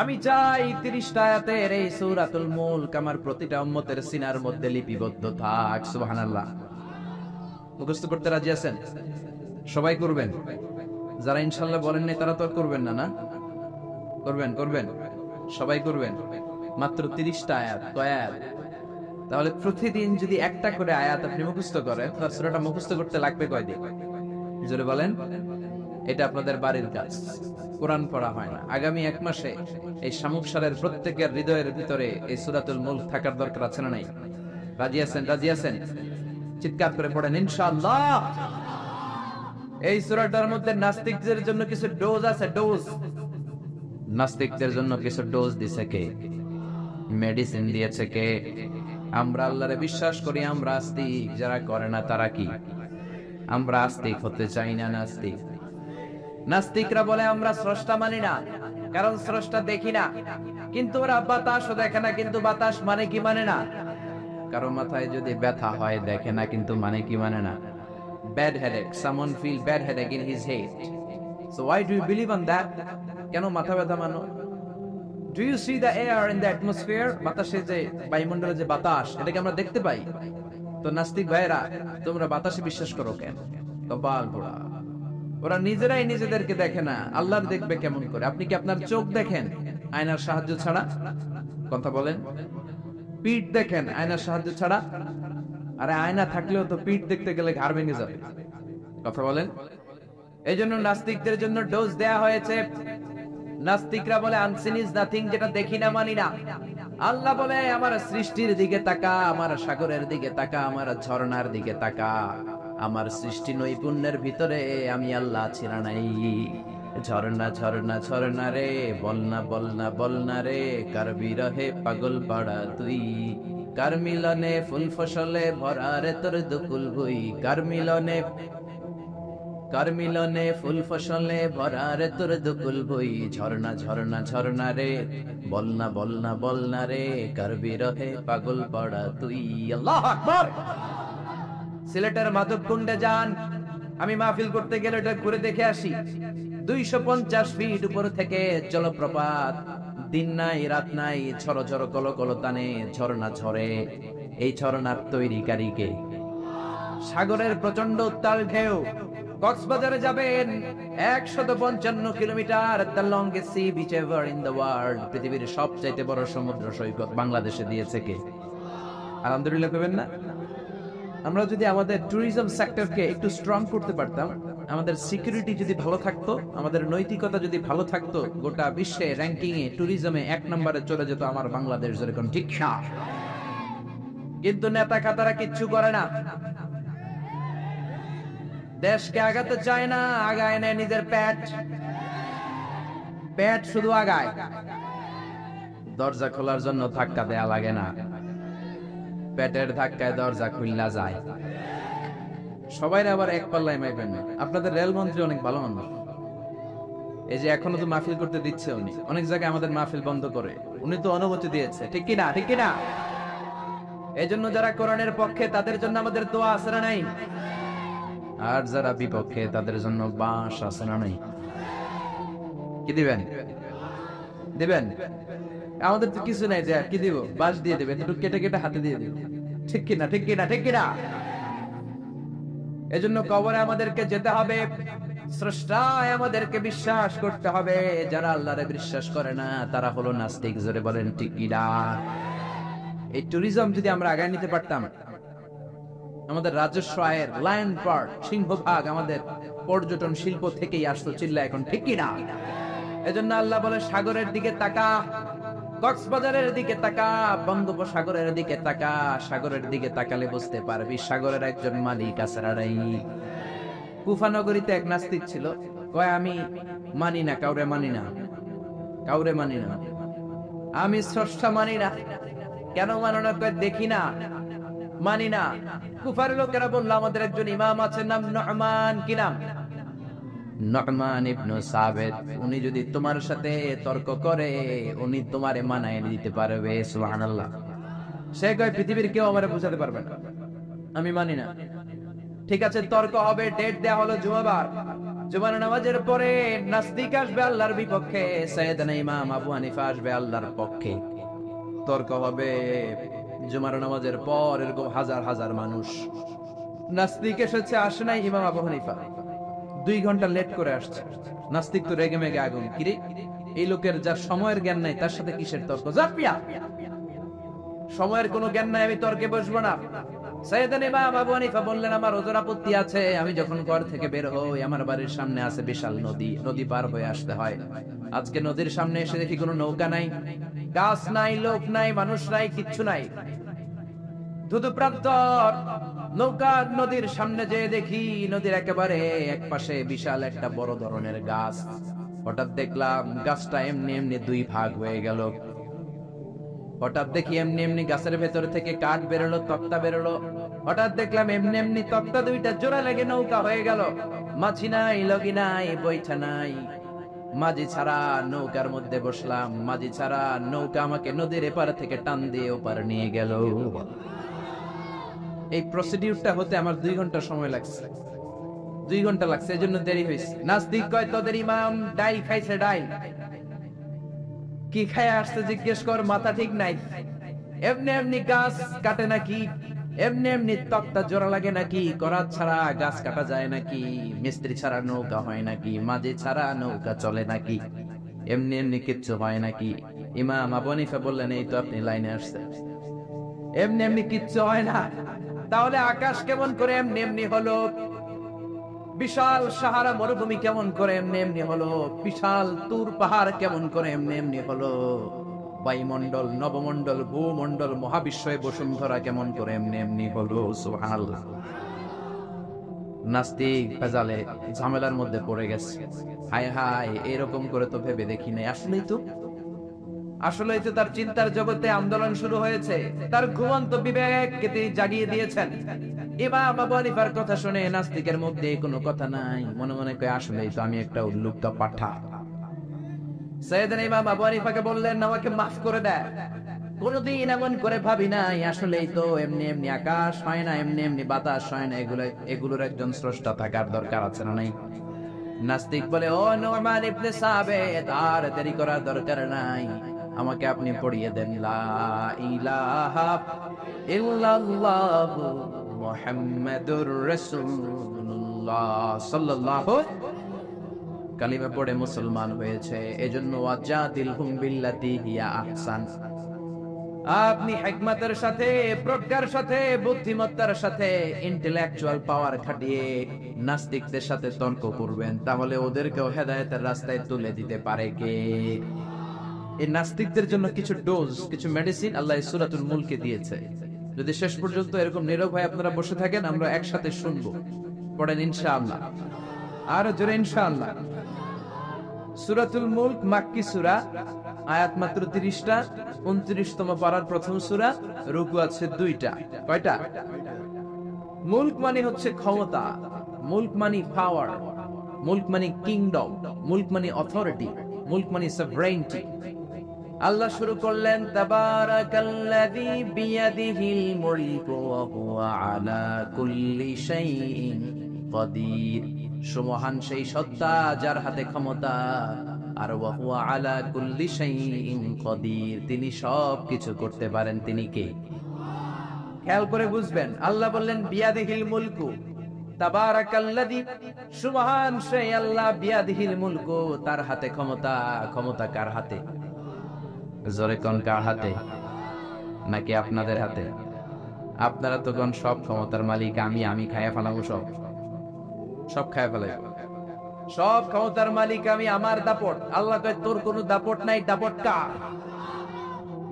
আমি চাই 30টা আয়াতের এই সূরাতুল মুলক আমার প্রতিটা উম্মতের সিনার মধ্যে লিপিবদ্ধ থাক। সুবহানাল্লাহ। মুখস্থ করতে রাজি আছেন? সবাই করবেন? যারা ইনশাআল্লাহ বলেন নাই তারা তো আর করবেন না? না করবেন? করবেন, সবাই করবেন। মাত্র 30টা আয়াত। কয় আয়াত? তাহলে প্রতিদিন যদি একটা করে আয়াত আপনি মুখস্থ করেন, তাহলে সূরাটা মুখস্থ করতে লাগবে কয়দিন? জোরে বলেন। এটা আপনাদের বাড়ির কাজ, কোরআন পড়া হয় না। আগামী 1 মাসে এই শামুকসারের প্রত্যেকের হৃদয়ের ভিতরে এই সূরাতুল মুলক থাকার দরকার আছে না নাই? রাজি আছেন? রাজি আছেন? চিৎকার করে পড়েন ইনশাআল্লাহ। এই সূরাটার মধ্যে নাস্তিকদের জন্য কিছু ডোজ আছে, ডোজ। নাস্তিকদের জন্য কিছু ডোজ দিয়েছে কে? মেডিসিন দিয়েছে কে? আমরা আল্লাহরে বিশ্বাস করি, আমরা আস্তিক। যারা করে না তারা কি? আমরা আস্তিক হতে চাই না, নাস্তিক। নাস্তিকরা বলে আমরা স্রষ্টা মানি না, কারণ স্রষ্টা দেখি না। কিন্তু ওরা বাতাসও দেখে না, কিন্তু বাতাস মানে কি মানে না। কারো মাথায় যদি ব্যথা হয় দেখে না, কিন্তু মানে কি মানে না। Bad headache, someone feel bad headache in his head. So why do you believe on that? কেন মাথা ব্যথা মানো? Do you see the air in the atmosphere? বাতাসে যে বায়ুমণ্ডলে যে বাতাস, এটাকে আমরা দেখতে পাই। তো নাস্তিক ভাইরা, তোমরা বাতাসে বিশ্বাস করো কেন? কপাল পোড়া। ওরা নিজেরাই নিজেদেরকে দেখে না, আল্লাহর দেখবে কেমন করে? আপনি কি আপনার চোখ দেখেন আয়নার সাহায্য ছাড়া? কথা বলেন। পিঠ দেখেন আয়নার সাহায্য ছাড়া? আরে আয়না থাকলেও তো পিঠ দেখতে গেলে ঘাড় ভেঙে যাবে। কথা বলেন। এই জন্য নাস্তিকদের জন্য ডোজ দেয়া হয়েছে। নাস্তিকরা বলে আনসিন ইজ নাথিং, যেটা দেখি না মানি না। আল্লাহ বলে আমার সৃষ্টির দিকে তাকা, আমার সাগরের দিকে তাকা, আমার ঝর্ণার দিকে তাকা। আমার সৃষ্টি নৈপুণ্যের ভিতরে আমি আল্লাহ ছিলা নাই। ঝর্ণা ঝর্ণা ঝর্ণা রে, বলনা বলনা বলনা রে, কার বিরহে পাগল পাড়া তুই। কার মিলনে ফুল ফসলে ভরা রে তোর দুকুল ভুই। কার মিলনে ফুল ফসলে ভরা রে তোর দুকুল ভুই। ঝর্ণা ঝর্ণা ঝর্ণা রে, বলনা বলনা বলনা রে, কার বিরহে পাগল পাড়া তুই। আল্লাহু আকবার। সিলেটের মাধবকুণ্ডে যান, আমি মাহফিল করতে গেলে এটা ঘুরে দেখে আসি। 250 ফিট উপর থেকে জলপ্রপাত, দিন নাই রাত নাই, ঝড় ঝড় কলো কলো টানে ঝর্ণা ঝরে। এই ঝর্ণার তৈরিকারী কে? সাগরের প্রচন্ড উত্তাল ঢেউ। কক্সবাজারে যাবেন, 155 kilometre, the longest sea beach ever in the world. পৃথিবীর সবচাইতে বড় সমুদ্র সৈকত বাংলাদেশে দিয়েছে কে? আলহামদুলিল্লাহ কইবেন না? আমরা যদি আমাদের ট্যুরিজম সেক্টরকে একটু স্ট্রং করতে পারতাম, আমাদের সিকিউরিটি যদি ভালো থাকতো, আমাদের নৈতিকতা যদি ভালো থাকতো, গোটা বিশ্বে র্যাঙ্কিং এ ট্যুরিজমে 1 নম্বরে চলে যেত আমার বাংলাদেশ, যেরকম ঠিক না। কিন্তু নেতা খাতারা কিচ্ছু করে না, দেশকে আগাতে চায় না, আগায় নেয় নিজের পেট শুধু আগায়। দরজা খোলার জন্য ধাক্কা দেয়া লাগে না, পেটের ধাক্কায় দরজা খুললা যায়। সবাই আবার এক পাল্লায় মাইবেন না। আপনাদের রেলমন্ত্রী অনেক ভালো মানুষ, এই যে এখনো তো মাহফিল করতে দিচ্ছে উনি, অনেক জায়গায় আমাদের মাহফিল বন্ধ করে, উনি তো অনুমতি দিয়েছে, ঠিক কিনা? ঠিক কিনা? এই জন্য যারা কোরআনের পক্ষে তাদের জন্য আমাদের দোয়া আছে না নাই? আর যারা বিপক্ষে তাদের জন্য বাঁশ আছে না নাই? কি দিবেন? দিবেন? আমাদের তো কিছু নাই, যে কি দিব? বাঁশ দিয়ে দেবেন, একটু কেটে কেটে হাতে দিয়ে দিব, ঠিক কিনা? ঠিক কিনা? ঠিক কিনা? এজন্য কবরে আমাদেরকে যেতে হবে, স্রষ্টায় আমাদেরকে বিশ্বাস করতে হবে। যারা আল্লাহরে বিশ্বাস করে না তারা হলো নাস্তিক। জোরে বলেন ঠিক কিনা? এই ট্যুরিজম যদি আমরা আগায় নিতে পারতাম, আমাদের রাজস্ব আয়ের লায়ন পার্ট, সিংহভাগ আমাদের পর্যটন শিল্প থেকেই আসতো, চিল্লা এখন ঠিক কিনা? এজন্য আল্লাহ বলে সাগরের দিকে তাকা, কক্সবাজারের দিকে তাকা, বঙ্গোপসাগরের দিকে তাকা। সাগরের দিকে তাকালে বুঝতে পারবি সাগরের একজন মালিক আছে। কুফা নগরীতে এক নাস্তিক ছিল, কয় আমি মানি না, কাউরে মানি না, কাউরে মানি না, আমি স্রষ্টা মানি না। কেন মানো না? কয় দেখি না, মানি না। কুফার লোকেরা বলল আমাদের একজন ইমাম আছে, নাম নুহমান। কি নাম? নুহমান ইবনে সাবিত। উনি যদি তোমার সাথে তর্ক করে উনি তোমারে মানায় দিতে পারবে। সুবহানাল্লাহ। সে কয় পৃথিবীর কেউ আমারে বুঝাতে পারবে না, আমি মানি না। ঠিক আছে, তর্ক হবে। ডেট দেয়া হলো জুমাবার। জুমার নামাজের পরে নাস্তিক আসবে আল্লাহর বিপক্ষে, সাইয়েদনা ইমাম আবু হানিফা আসবে আল্লাহর পক্ষে। তর্ক হবে জুমার নামাজের পর। এরকম হাজার হাজার মানুষ। নাস্তিক এসেছে, আসে নাই ইমাম আবু হানিফা, 2 ঘন্টা লেট করে আসছে। নাস্তিক তো রেগে মেগে আগুন। কিরে, এই লোকের যার সময়ের জ্ঞান নাই তার সাথে কিসের তর্ক? জাপিয়া, সময়ের কোনো জ্ঞান নাই, আমি তর্কে বসবো না। সাইয়েদনা ইমাম আবু হানিফা বললেন আমার ওজোর আপত্তি আছে। আমি যখন ঘর থেকে বের হই আমার বাড়ির সামনে আছে বিশাল নদী, নদী পার হয়ে আসতে হয়। আজকে নদীর সামনে এসে দেখি কোনো নৌকা নাই, গাছ নাই, লোক নাই, মানুষ নাই, কিচ্ছু নাই, ধুধু প্রান্তর। নৌকা নদীর সামনে যেয়ে দেখি নদীর একেবারে এক পাশে বিশাল একটা বড় ধরনের গাছ। হঠাৎ দেখলাম গাছটা এমনি এমনি 2 ভাগ হয়ে গেল। হঠাৎ দেখি এমনি এমনি গাছের ভেতর থেকে কাঠ বেরোলো, তক্তা বেরোলো। হঠাৎ দেখলাম এমনি এমনি তক্তা 2টা জোড়া লেগে নৌকা হয়ে গেল। মাঝি নাই, লগি নাই, বৈঠা নাই, মাঝি ছাড়া নৌকার মধ্যে বসলাম। মাঝি ছাড়া নৌকা আমাকে নদীর এপার থেকে টান দিয়ে ওপার নিয়ে গেল। এই প্রসিডিউরটা হতে আমার 2 ঘন্টা সময় লাগছে। 2 ঘন্টা লাগছে, এজন্য দেরি হয়েছে। নাস্তিক কয় তোদের ইমাম ডাইল খাইছে, ডাইল কি খায় আসছে জিজ্ঞেস কর, মাথা ঠিক নাই। এমনি এমনি গাছ কাটে নাকি? এমনি এমনি তক্তা জোড়া লাগে নাকি? করাত ছাড়া গাছ কাটা যায় নাকি? মিস্ত্রি ছাড়া নৌকা হয় নাকি? মাঝি ছাড়া নৌকা চলে নাকি? এমনি এমনি কিচ্ছু হয় নাকি? ইমাম আবু হানিফা বললেন এই তো আপনি লাইনে আসছেন, এমনি এমনি কিচ্ছু হয় না। তাহলে আকাশ কেমন করে এমনি এমনি হলো? বিশাল সাহারা মরুভূমি কেমন করে এমনি এমনি হলো? বিশাল তুর পাহাড় কেমন করে এমনি এমনি হলো? বায়ুমণ্ডল, নবমণ্ডল, ভূমণ্ডল, মহাবিশ্বয়ে বসুন্ধরা কেমন করে এমনি এমনি হলো? সুবহানাল্লাহ। নাস্তিক ভেজালে ঝামেলার মধ্যে পড়ে গেছে। হায় হায়, এরকম করে তো ভেবে দেখি নাই। আসলেই তো তার চিন্তার জগতে আন্দোলন শুরু হয়েছে। তার ঘুমন্ত বিবেককে তিনি জাগিয়ে দিয়েছেন। ইমাম আবু হানিফার কথা শুনে নাস্তিকের মধ্যে কোনো কথা নাই। মনে মনে কয় আসলেই তো আমি একটা উল্লুকটা পাঠা। সাইয়েদনা ইমাম আবু হানিফাকে বললেন আমাকে মাফ করে দেয়, কোনদিন এমন করে ভাবি নাই। আসলেই তো এমনি এমনি আকাশ হয় না, এমনি এমনি বাতাস হয় না। এগুলোর একজন স্রষ্টা থাকার দরকার আছে না নাই? নাস্তিক বলে ও নুহমান ইবনে সাবিত, আর দেরি করার দরকার নাই, আমাকে আপনি পড়িয়ে দেন লা ইলাহা ইল্লাল্লাহু মুহাম্মাদুর রাসূলুল্লাহ সাল্লাল্লাহু। কালিমা পড়ে মুসলমান হয়েছে। এজন্য ওয়াজাদিলহুম বিল্লাতি হিয়া আহসান। আপনি হিকমতের সাথে, প্রজ্ঞার সাথে, বুদ্ধিমত্তার সাথে, ইন্টেলেকচুয়াল পাওয়ার খাটিয়ে নাস্তিকদের সাথে তর্ক করবেন, তাহলে ওদেরকেও হেদায়েতের রাস্তায় তুলে দিতে পারে কে? এই নাস্তিকদের জন্য কিছু ডোজ, কিছু মেডিসিন আল্লাহ সূরাতুল মুলকে দিয়েছে। যদি শেষ পর্যন্ত এরকম নীরব হয়ে আপনারা বসে থাকেন, আমরা একসাথে শুনবো। পড়েন ইনশাআল্লাহ, আর জোরে ইনশাআল্লাহ। সূরাতুল মুলক মাক্কি সূরা, আয়াত মাত্র 30টা। 29তম পারার প্রথম সূরা, রুকু আছে 2টা। কয়টা? মুলক মানে হচ্ছে ক্ষমতা, মুলক মানে পাওয়ার, মুলক মানে কিংডম, মুলক মানে অথরিটি, মুলক মানে সভরেইনটি। আল্লাহ শুরু করলেন তাবারাকাল্লাযী বিয়াদিহিল মুলকু ওয়া হুয়া আলা কুল্লি শাইইন কাদির। সুমহান সেই সত্তা যার হাতে ক্ষমতা, আর ওয়া হুয়া আলা কুল্লি শাইইন কাদির, তিনি সব কিছু করতে পারেন। তিনি কে? খেয়াল করে বুঝবেন। আল্লাহ বললেন বিয়াদিহিল মুলকু, তাবারাকাল্লাযী, সুবহান সেই আল্লাহ, বিয়াদিহিল মুলকু, তার হাতে ক্ষমতা। ক্ষমতা কার হাতে? জোরে কোন, কার হাতে? নাকি আপনাদের হাতে? আপনারা তো কোন সব ক্ষমতার মালিক। আমি খায়া ফেলাবো, সব খায়া ফেলাইব। সব ক্ষমতার মালিক আমি, আমার দাপট। আল্লাহ কয় তোর কোনো দাপট নাই, দাপট কার?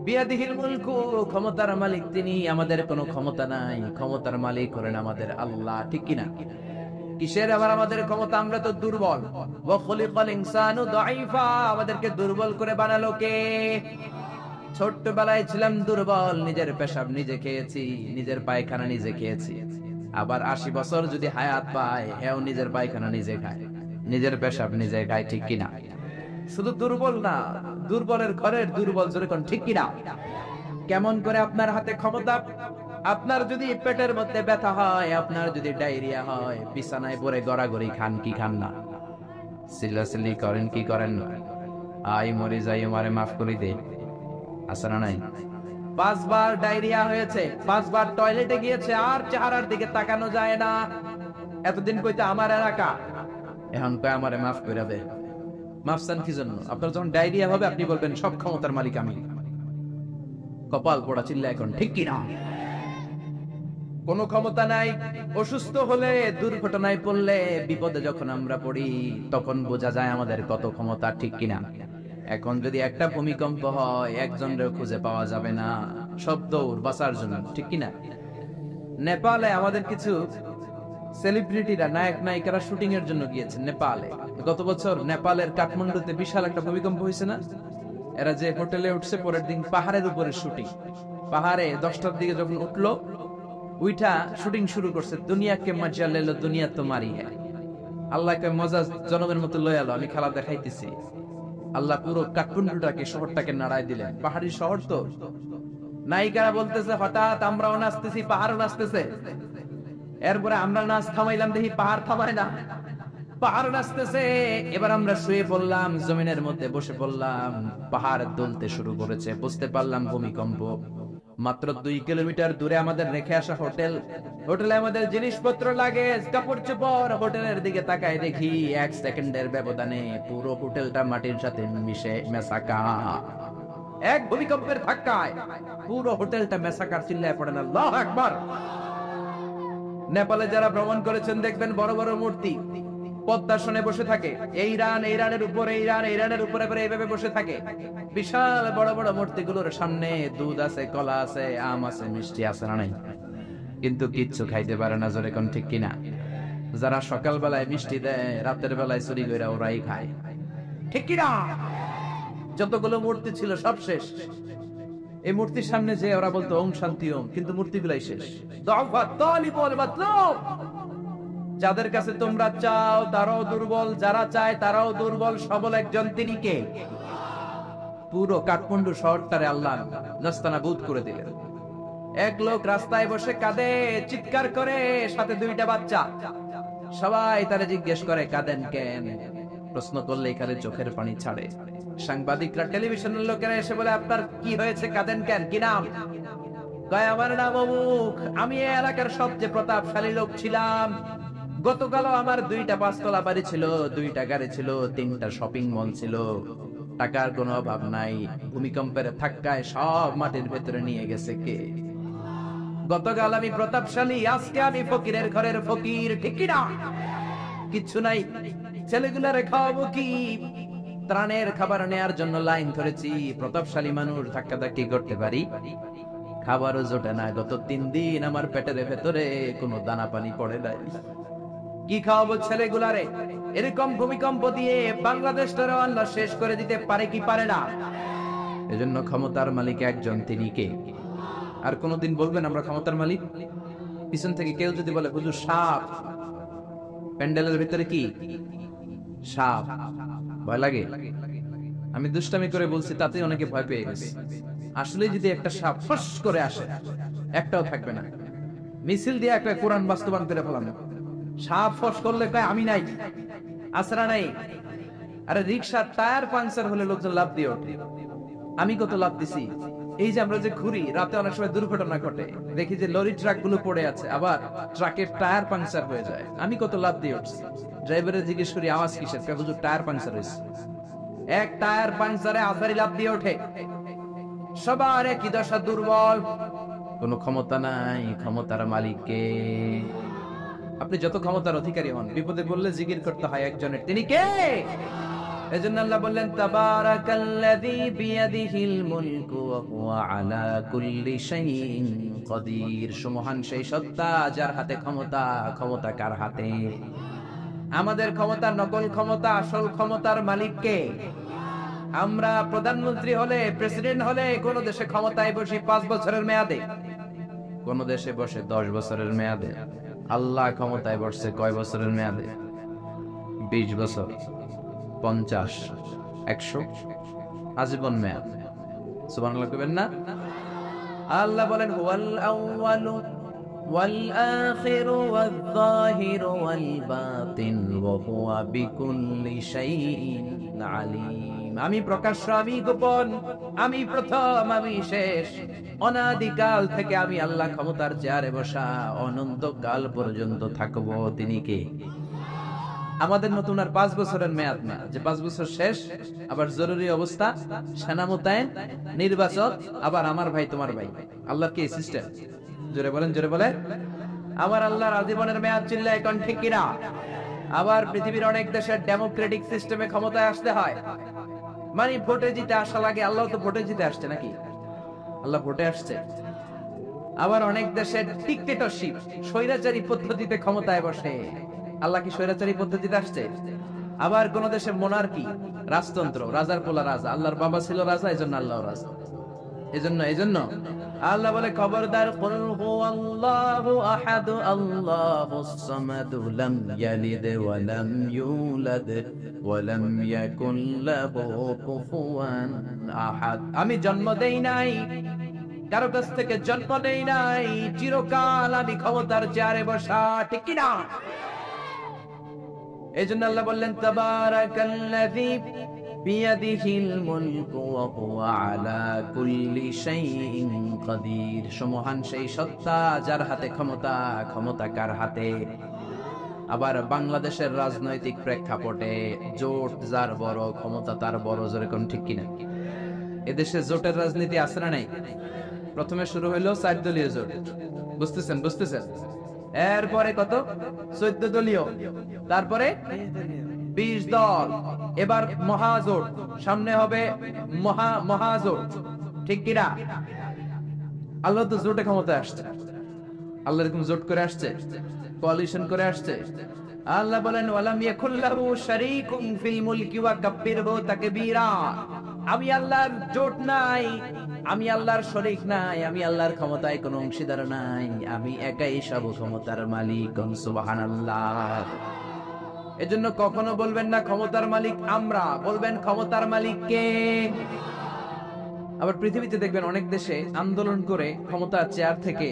বিয়াদিহিল মুলকু, ক্ষমতার মালিক তিনি, আমাদের কোনো ক্ষমতা নাই। ক্ষমতার মালিক হলেন আমাদের আল্লাহ, ঠিক কিনা? কিসের আবার আমাদের ক্ষমতা? আমরা তো দুর্বল। ওয়া খুলিকাল ইনসানু দাঈফা, আমাদেরকে দুর্বল করে বানালো কে? ছোট্টবেলায় ছিলাম দুর্বল, নিজের পেশাব নিজে খেয়েছি, নিজের পায়খানা নিজে খেয়েছি। আবার 80 বছর যদি হায়াত পায়, এও নিজের পায়খানা নিজে খায়, নিজের পেশাব নিজে খায়, ঠিক কিনা? শুধু দুর্বল না, দুর্বলের ঘরের দুর্বল, যেরকম, ঠিক কিনা? কেমন করে আপনার হাতে ক্ষমতা? আপনার যদি পেটের মধ্যে ব্যথা হয়, আপনার যদি ডায়রিয়া হয়, বিছানায় পড়ে গড়াগড়ি খান কি খান না? সিলাসিলি করেন কি করেন না? আই মরে যাই, আমারে মাফ করে দে, আছে না নাই? 5 বার ডায়রিয়া হয়েছে, 5 বার টয়লেটে গিয়েছে, আর চেহারার দিকে তাকানো যায় না। এতদিন কইতে আমার এলাকা, এখন কয় আমারে মাফ করে দে। মাফ চান কি জন্য? আপনার যখন ডায়রিয়া হবে আপনি বলবেন সব ক্ষমতার মালিক আমি। কপাল পোড়া চিল্লা এখন, ঠিক কিনা? কোনো ক্ষমতা নাই। অসুস্থ হলে, দুর্ঘটনায় পড়লে, বিপদে যখন আমরা পড়ি, তখন বোঝা যায় আমাদের কত ক্ষমতা, ঠিক কিনা? এখন যদি একটা ভূমিকম্প হয়, একজনের খুঁজে পাওয়া যাবে না, সব দৌড় বাঁচার জন্য, ঠিক কিনা? নেপালে আমাদের কিছু সেলিব্রিটিরা, নায়ক নায়িকারা শুটিং এর জন্য গিয়েছেন নেপালে। গত বছর নেপালের কাঠমান্ডুতে বিশাল একটা ভূমিকম্প হয়েছে না? এরা যে হোটেলে উঠছে, পরের দিন পাহাড়ের উপরে শুটিং। পাহাড়ে 10টার দিকে যখন উঠলো, উইঠা শুটিং শুরু করছে। দুনিয়াকে মজা লেলো, দুনিয়া তোমারই হ্যাঁ। আল্লাহকে মজা জনমের মতো লয়ে আলো, আমি খেলা দেখাইতেছি। আল্লাহ পুরো কাঠমান্ডুটাকে, শহরটাকে নাড়াই দিলেন। পাহাড়ি শহর তো। নায়িকারা বলতেছে হঠাৎ আমরাও নাচতেছি, পাহাড়ও নাচতেছে। এরপরে আমরা নাচ থামাইলাম, দেখি পাহাড় থামায় না, পাহাড় নাচতেছে। এবার আমরা শুয়ে পড়লাম, জমিনের মধ্যে বসে পড়লাম, পাহাড় দুলতে শুরু করেছে। বুঝতে পারলাম ভূমিকম্প। মাত্র 2 কিলোমিটার দূরে আমাদের রেখে আসা হোটেল, হোটেলে আমাদের জিনিসপত্র, লাগেজ, কাপড় চোপড়। হোটেলের দিকে তাকায় দেখি 1 সেকেন্ডের ব্যবধানে পুরো হোটেলটা মাটির সাথে মিশে মেসাকা। এক ভূমিকম্পের ধাক্কায় পুরো হোটেলটা মেসাকার। চিল্লায় পড়েন আল্লাহু আকবার। নেপালে যারা ভ্রমণ করেছেন দেখবেন বড় বড় মূর্তি পদ্মাসনে বসে থাকে। ইরানের উপরে, ইরানের উপরে করে এইভাবে বসে থাকে। বিশাল বড় বড় মূর্তিগুলোর সামনে দুধ আছে, কলা আছে, আম আছে, মিষ্টি আছে, না নাই? কিন্তু কিচ্ছু খাইতে পারে না, জোরে কোন, ঠিক কিনা? যারা সকাল বেলায় মিষ্টি দেয়, রাতের বেলায় চুরি করে ওরাই খায়, ঠিক কিনা? যতগুলো মূর্তি ছিল সব শেষ। এই মূর্তির সামনে যে ওরা বলতো ওম শান্তি ওম, কিন্তু মূর্তিগুলাই শেষ। যাদের কাছে তোমরা চাও তারাও দুর্বল, যারা চায় তারাও দুর্বল। সবল একজন, তিনি কে? পুরো কাঠমান্ডু শহরটারে আল্লাহ নাস্তানাবুদ করে দিলেন। এক লোক রাস্তায় বসে কাঁদে, চিৎকার করে, সাথে 2টা বাচ্চা। সবাই তারে জিজ্ঞেস করে কাঁদেন কেন? প্রশ্ন করলে এখানে চোখের পানি ছাড়ে। সাংবাদিকরা, টেলিভিশনের লোকেরা এসে বলে আপনার কি হয়েছে, কাঁদেন কেন, কি নাম? কয় আমার নাম অমুক, আমি এই এলাকার সবচেয়ে প্রতাপশালী লোক ছিলাম। গতকালও আমার 2টা 5 তলা বাড়ি ছিল, 2টা গাড়ি ছিল, 3টা শপিং মল ছিল, টাকার কোনো অভাব নাই। ভূমিকম্পের ধাক্কায় সব মাটির ভেতরে নিয়ে গেছে কে? গতকাল আমি প্রতাপশালী, আজকে আমি ফকিরের ঘরের ফকির, ঠিক কিনা? কিচ্ছু নাই। ছেলেগুলারে খাওয়াবো কি? ত্রাণের খাবার নেয়ার জন্য লাইন ধরেছি। প্রতাপশালী মানুষ, ধাক্কাধাক্কি করতে পারি, খাবারও জোটে না। গত 3 দিন আমার পেটের ভেতরে কোনো দানা পানি পড়ে নাই। কি খাওয়াবো ছেলেগুলারে? এরকম ভূমিকম্প দিয়ে বাংলাদেশটারও আল্লাহ শেষ করে দিতে পারে কি পারে না? এজন্য ক্ষমতার মালিক একজন, তিনি কে? আর কোনদিন বলবেন আমরা ক্ষমতার মালিক? পিছন থেকে কেউ যদি বলে হুজুর সাপ, প্যান্ডেলের ভিতরে কি সাপ, ভয় লাগে? আমি দুষ্টামি করে বলছি, তাতে অনেকে ভয় পেয়ে গেছে। আসলে যদি একটা সাপ ফস করে আসে, একটাও থাকবে না। মিছিল দিয়ে একটা কোরআন বাস্তবায়ন করে ফেলাম। সাপ ফস করলে কয় আমি নাই, আসরা নাই। আরে রিকশার টায়ার পাংচার হলে লোকজন লাভ দিয়ে ওঠে, আমি কত লাভ দিছি। এই যে আমরা যে ঘুরি, রাতে অনেক সময় দুর্ঘটনা ঘটে, দেখি যে লরি ট্রাক গুলো পড়ে আছে, আবার ট্রাকের টায়ার পাংচার হয়ে যায়, আমি কত লাভ দিয়ে উঠছি। ড্রাইভারের জিজ্ঞেস করি আওয়াজ কিসের? হুজুর টায়ার পাংচার হয়েছে। এক টায়ার পাংচারে আজারি লাভ দিয়ে ওঠে। সবার একই দশা, দুর্বল, কোনো ক্ষমতা নাই। ক্ষমতার মালিককে আপনি যত ক্ষমতার অধিকারী হন, বিপদে পড়লে জিকির করতে হয় একজনের, তিনি কে? এজন্য আল্লাহ বললেন তাবারাকাল্লাযী বিয়াদিহিল মুলকু ওয়া হুয়া আলা কুল্লি শাইইন কাদির। সুমহান সেই সত্তা যার হাতে ক্ষমতা। ক্ষমতা কার হাতে? আমাদের ক্ষমতা নকল ক্ষমতা, আসল ক্ষমতার মালিক কে? আমরা প্রধানমন্ত্রী হলে, প্রেসিডেন্ট হলে কোন দেশে ক্ষমতায় বসি 5 বছরের মেয়াদে, কোন দেশে বসে 10 বছরের মেয়াদে। আল্লাহ ক্ষমতায় বসছে কয় বছরের মেয়াদে? 20 বছর, 50, 100, আজীবন মেয়াদ। সুবহানাল্লাহ কইবেন না? আল্লাহ বলেন হুয়াল আউয়ালু ওয়াল আখিরু ওয়াল যাহিরু ওয়াল বাতিন ওয়া হুয়া বিকুল্লি শাইইন আলীম। আমি প্রকাশ্য, আমি গোপন, আমি প্রথম, আমি শেষ। অনাদিকাল থেকে আমি আল্লাহ ক্ষমতার চেয়ারে বসা, অনন্তকাল পর্যন্ত থাকবো। তিনি কে? আমাদের নতুন আর 5 বছরের মেয়াদ না, যে 5 বছর শেষ, আবার জরুরি অবস্থা, সেনা মোতায়েন, নির্বাচন, আবার আমার ভাই তোমার ভাই। আল্লাহর কি সিস্টেম? জোরে বলেন, জোরে বলেন। আমার আল্লাহর আজীবনের মেয়াদ চিল্লায় এখন ঠিক কিনা? আবার পৃথিবীর অনেক দেশের ডেমোক্রেটিক সিস্টেমে ক্ষমতায় আসতে হয়, মানে ভোটে জিতে আসা লাগে। আল্লাহ তো ভোটে জিতে আসছে নাকি? আল্লাহ ভোটে আসছে। আবার অনেক দেশের ডিক্টেটরশিপ, স্বৈরাচারী পদ্ধতিতে ক্ষমতায় বসে। আল্লাহ কি স্বৈরাচারী পদ্ধতিতে আসছে? আবার কোন দেশে মোনার্কি, রাজতন্ত্র, রাজার পোলা রাজা। আল্লাহর বাবা ছিল রাজা, এজন্য আল্লাহ রাজা। এজন্য আল্লাহ বলে খবরদার, কুল হুয়াল্লাহু আহাদ আল্লাহুস সামাদ লাম ইয়ালিদ ওয়া লাম ইউলাদ ওয়া লাম ইয়াকুল লাহু কুফুয়ান আহাদ। আমি জন্ম দেই নাই, কারো কাছ থেকে জন্ম নেই নাই, চিরকাল আমি ক্ষমতার চেয়ারে বসা, ঠিক কি না? এজন্য আল্লাহ বললেন তাবারাকাল্লাযী বিয়াদিহিল মুলকু ওয়া হুয়া আলা কুল্লি শাইইন কাদির। সুমহান সেই সত্তা যার হাতে ক্ষমতা। ক্ষমতা কার হাতে? আবার বাংলাদেশের রাজনৈতিক প্রেক্ষাপটে জোট যার বড়, ক্ষমতা তার বড়। যেরকম ঠিক কিনা? এদেশে জোটের রাজনীতি আছে না নাই? প্রথমে শুরু হইলো 4 দলীয় জোট, বুঝতেছেন? এরপরে কত? 14 দলীয়, তারপরে 20 দল, এবার মহাজোট, সামনে হবে মহাজোট, ঠিক কিনা? আল্লাহ তো জোটে ক্ষমতায় আসছে। আল্লাহ এরকম জোট করে আসছে, কোয়ালিশন করে আসছে। আল্লাহ বলেন ওয়ালাম ইয়াকুল্লাহু শারীকুম ফিল মুলকি ওয়া কাব্বিরহু তাকবীরা। আমি আল্লাহর জোট নাই, আমি আল্লাহর শরীক নাই, আমি আল্লাহর ক্ষমতায় কোনো অংশীদার নাই, আমি একাই সব ক্ষমতার মালিক। সুবহানাল্লাহ। এজন্য কখনো বলবেন না ক্ষমতার মালিক আমরা, বলবেন ক্ষমতার মালিক কে? আবার পৃথিবীতে দেখবেন অনেক দেশে আন্দোলন করে ক্ষমতার চেয়ার থেকে